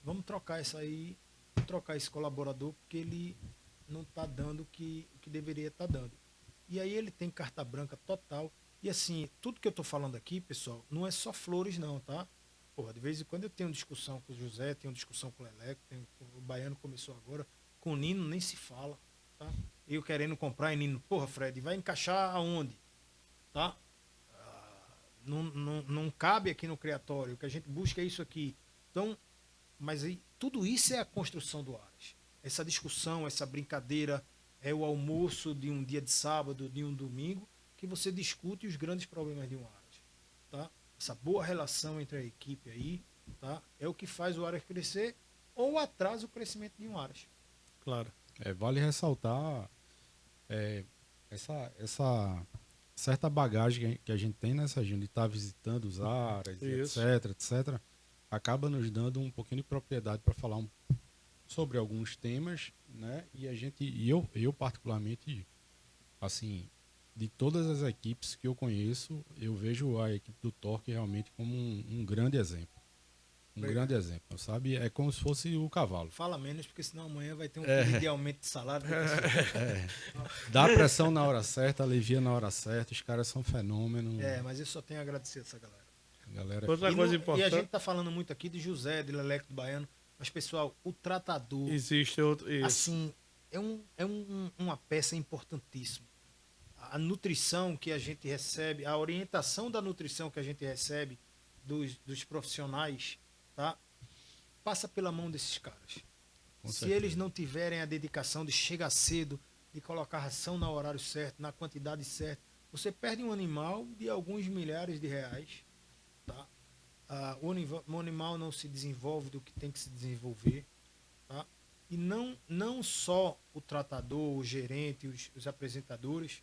vamos trocar isso aí, trocar esse colaborador, porque ele não está dando o que deveria estar dando. E aí ele tem carta branca total. E assim, tudo que eu estou falando aqui, pessoal, não é só flores não, tá? Porra, de vez em quando eu tenho discussão com o José, tenho discussão com o Leleco, o Baiano começou agora, com o Nino nem se fala, tá? Eu querendo comprar, e Nino, porra, Fred, vai encaixar aonde? Tá? Não cabe aqui no criatório, o que a gente busca é isso aqui. Então, mas aí, tudo isso é a construção do Aras. Essa discussão, essa brincadeira, é o almoço de um dia de sábado, de um domingo, que você discute os grandes problemas de um Aras. Tá? Essa boa relação entre a equipe aí, tá? É o que faz o Aras crescer ou atrasa o crescimento de um Aras. Claro. Vale ressaltar essa certa bagagem que a gente tem, né, Serginho, de estar visitando os Aras, etc, acaba nos dando um pouquinho de propriedade para falar sobre alguns temas, né? E eu particularmente, assim, de todas as equipes que eu conheço, eu vejo a equipe do Torque realmente como um grande exemplo. Grande exemplo, sabe? É como se fosse o cavalo. Fala menos, porque senão amanhã vai ter um pedido de aumento de salário. Dá pressão na hora certa, alivia na hora certa, os caras são fenômenos. Mas eu só tenho a agradecer a essa galera. Outra coisa importante. E a gente tá falando muito aqui de José, de Leleco, do Baiano, mas, pessoal, o tratador... Existe outro... Isso. Assim, é uma peça importantíssima. A nutrição que a gente recebe, a orientação da nutrição que a gente recebe dos profissionais, tá? Passa pela mão desses caras. Se eles não tiverem a dedicação de chegar cedo, de colocar ração no horário certo, na quantidade certa, você perde um animal de alguns milhares de reais. Tá? O animal não se desenvolve do que tem que se desenvolver. Tá? E não só o tratador, o gerente, os apresentadores,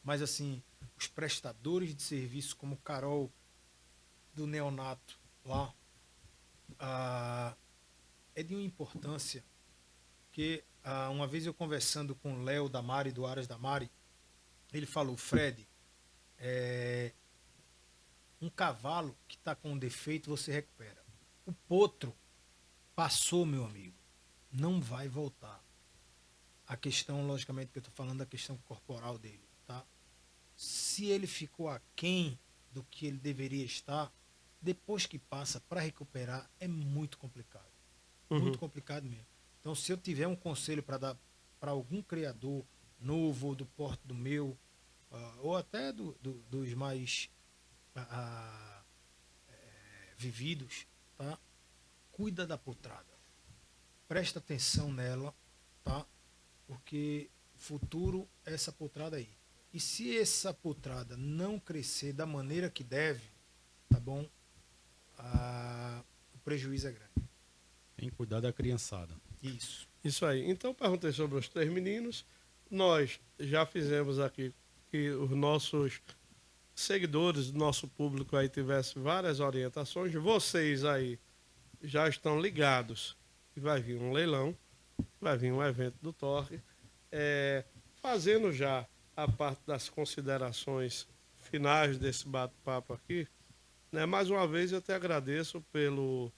mas assim, os prestadores de serviço, como Carol do Neonato lá, é de uma importância que uma vez eu conversando com o Léo da Mari, do Aras da Mari, ele falou: Fred, um cavalo que está com um defeito você recupera. O potro passou, meu amigo, não vai voltar. A questão, logicamente, que eu estou falando da questão corporal dele, tá? Se ele ficou aquém do que ele deveria estar, depois que passa, para recuperar, é muito complicado. Muito complicado mesmo. Então, se eu tiver um conselho para dar para algum criador novo, do porte do meu, ou até dos mais vividos, tá? Cuida da potrada. Presta atenção nela, tá? Porque futuro é essa potrada aí. E se essa potrada não crescer da maneira que deve, tá bom? O prejuízo é grande. Tem que cuidar da criançada. Isso aí. Então, perguntei sobre os 3 meninos. Nós já fizemos aqui que os nossos seguidores, do nosso público aí tivessem várias orientações. Vocês aí já estão ligados que vai vir um leilão, vai vir um evento do Torque, fazendo já a parte das considerações finais desse bate-papo aqui, né? Mais uma vez eu te agradeço pelo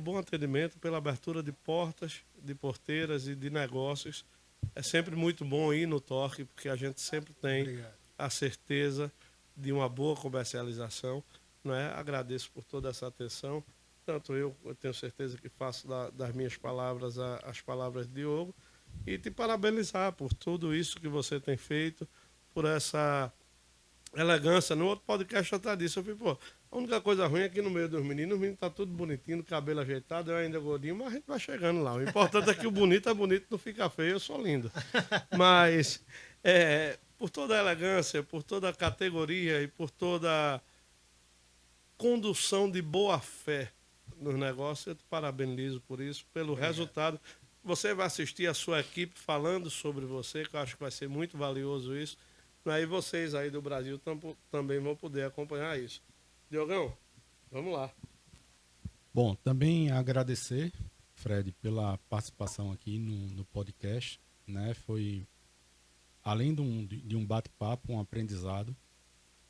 bom atendimento, pela abertura de portas, de porteiras e de negócios. É sempre muito bom ir no Torque, porque a gente sempre tem a certeza de uma boa comercialização, não é? Agradeço por toda essa atenção. Tanto eu tenho certeza que faço das minhas palavras as palavras de Diogo, e te parabenizar por tudo isso que você tem feito, por essa elegância. No outro podcast eu até disse, eu falei, pô, a única coisa ruim é que no meio dos meninos, os meninos tá tudo bonitinho, cabelo ajeitado, eu ainda gordinho, mas a gente vai chegando lá. O importante é que o bonito é bonito, não fica feio, eu sou lindo. Mas, por toda a elegância, por toda a categoria e por toda a condução de boa fé nos negócios, eu te parabenizo por isso, pelo resultado. Você vai assistir a sua equipe falando sobre você, que eu acho que vai ser muito valioso isso. E vocês aí do Brasil também vão poder acompanhar isso. Diogão, vamos lá. Bom, também agradecer, Fred, pela participação aqui no podcast, né? Foi, além de um bate-papo, um aprendizado,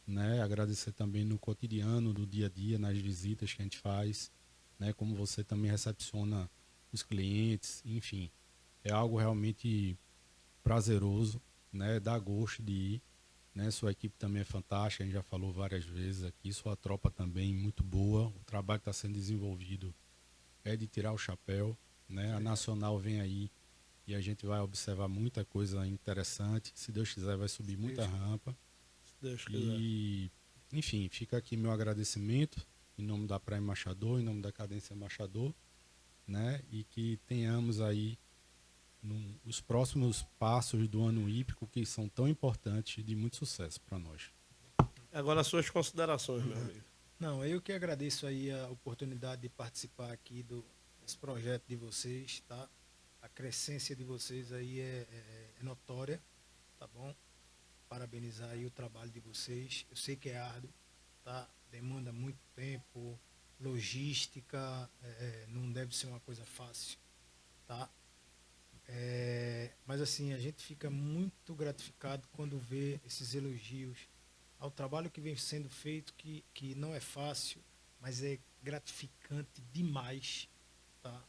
né? Agradecer também no cotidiano, do dia a dia, nas visitas que a gente faz, né? Como você também recepciona os clientes, enfim, é algo realmente prazeroso, né? Dá gosto de ir, né? Sua equipe também é fantástica, a gente já falou várias vezes aqui, sua tropa também muito boa, o trabalho que está sendo desenvolvido é de tirar o chapéu, né? A Nacional vem aí e a gente vai observar muita coisa interessante, se Deus quiser vai subir muita rampa. Se Deus quiser. E, enfim, fica aqui meu agradecimento em nome da Prime Machador, em nome da Cadência Machador, né? E que tenhamos aí os próximos passos do ano hípico, que são tão importantes, de muito sucesso para nós. Agora as suas considerações, meu amigo. Não, eu que agradeço aí a oportunidade de participar aqui desse projeto de vocês, tá? A crescência de vocês aí é notória, tá bom? Parabenizar aí o trabalho de vocês. Eu sei que é árduo, tá? Demanda muito tempo, logística, não deve ser uma coisa fácil, tá? Mas assim, a gente fica muito gratificado quando vê esses elogios ao trabalho que vem sendo feito, que não é fácil, mas é gratificante demais, tá?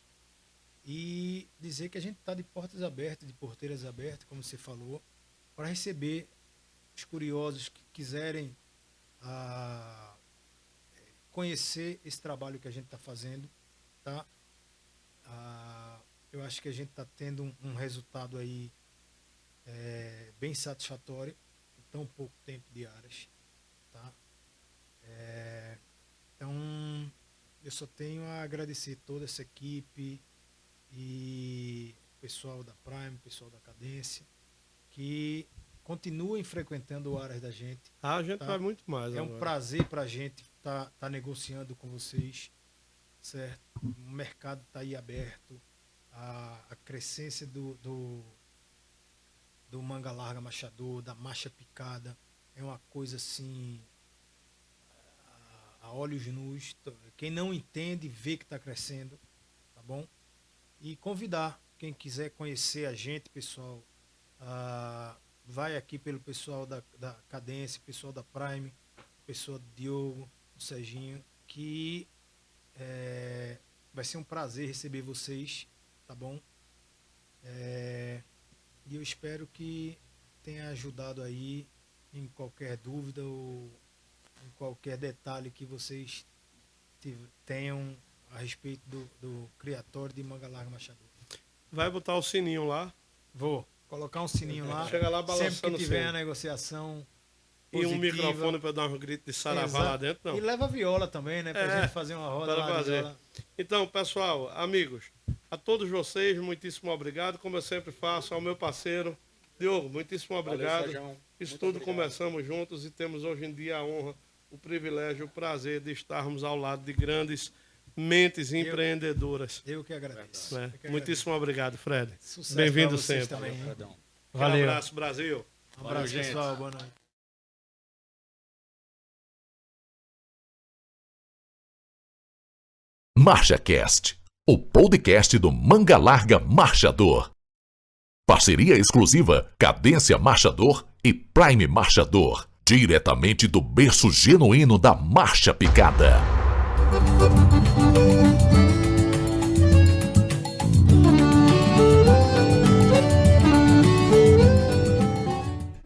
E dizer que a gente está de portas abertas, de porteiras abertas, como você falou, para receber os curiosos que quiserem conhecer esse trabalho que a gente está fazendo, tá? Eu acho que a gente está tendo um resultado aí bem satisfatório em tão pouco tempo de Aras, tá? Então, eu só tenho a agradecer toda essa equipe e o pessoal da Prime, o pessoal da Cadência, que continuem frequentando o Aras da gente. A gente tá? vai muito mais É agora. um prazer para a gente tá negociando com vocês, certo? O mercado está aí aberto, a crescência do manga larga machador, da marcha picada, é uma coisa assim, a olhos nus. Quem não entende, vê que está crescendo, tá bom? E convidar quem quiser conhecer a gente, pessoal, vai aqui pelo pessoal da Cadência, pessoal da Prime, pessoal do Diogo, do Serginho, que vai ser um prazer receber vocês, tá bom? E eu espero que tenha ajudado aí em qualquer dúvida ou em qualquer detalhe que vocês tenham a respeito do criatório de manga larga machador. Vai botar o sininho lá. Vou colocar um sininho lá. Chega lá balançando sempre que tiver sempre. a negociação E um positiva. microfone para dar um grito de saravá Exato. lá dentro, não. E leva a viola também, né? Pra gente fazer uma roda para lá de fazer. viola. Então, pessoal, amigos, a todos vocês, muitíssimo obrigado. Como eu sempre faço, ao meu parceiro, Diogo, muitíssimo obrigado. Sérgio. Isso Muito tudo obrigado. começamos juntos e temos hoje em dia a honra, o privilégio, o prazer de estarmos ao lado de grandes mentes empreendedoras. Eu que agradeço. Né? Eu que Muitíssimo obrigado, Fred. agradeço. Sucesso Bem-vindo pra vocês sempre. também, hein? Fredão. Valeu. Um abraço, Brasil. Um abraço, pessoal. Boa noite. MarchaCast, o podcast do Manga Larga Marchador. Parceria exclusiva Cadência Marchador e Prime Marchador, diretamente do berço genuíno da marcha picada.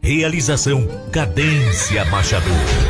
Realização Cadência Marchador.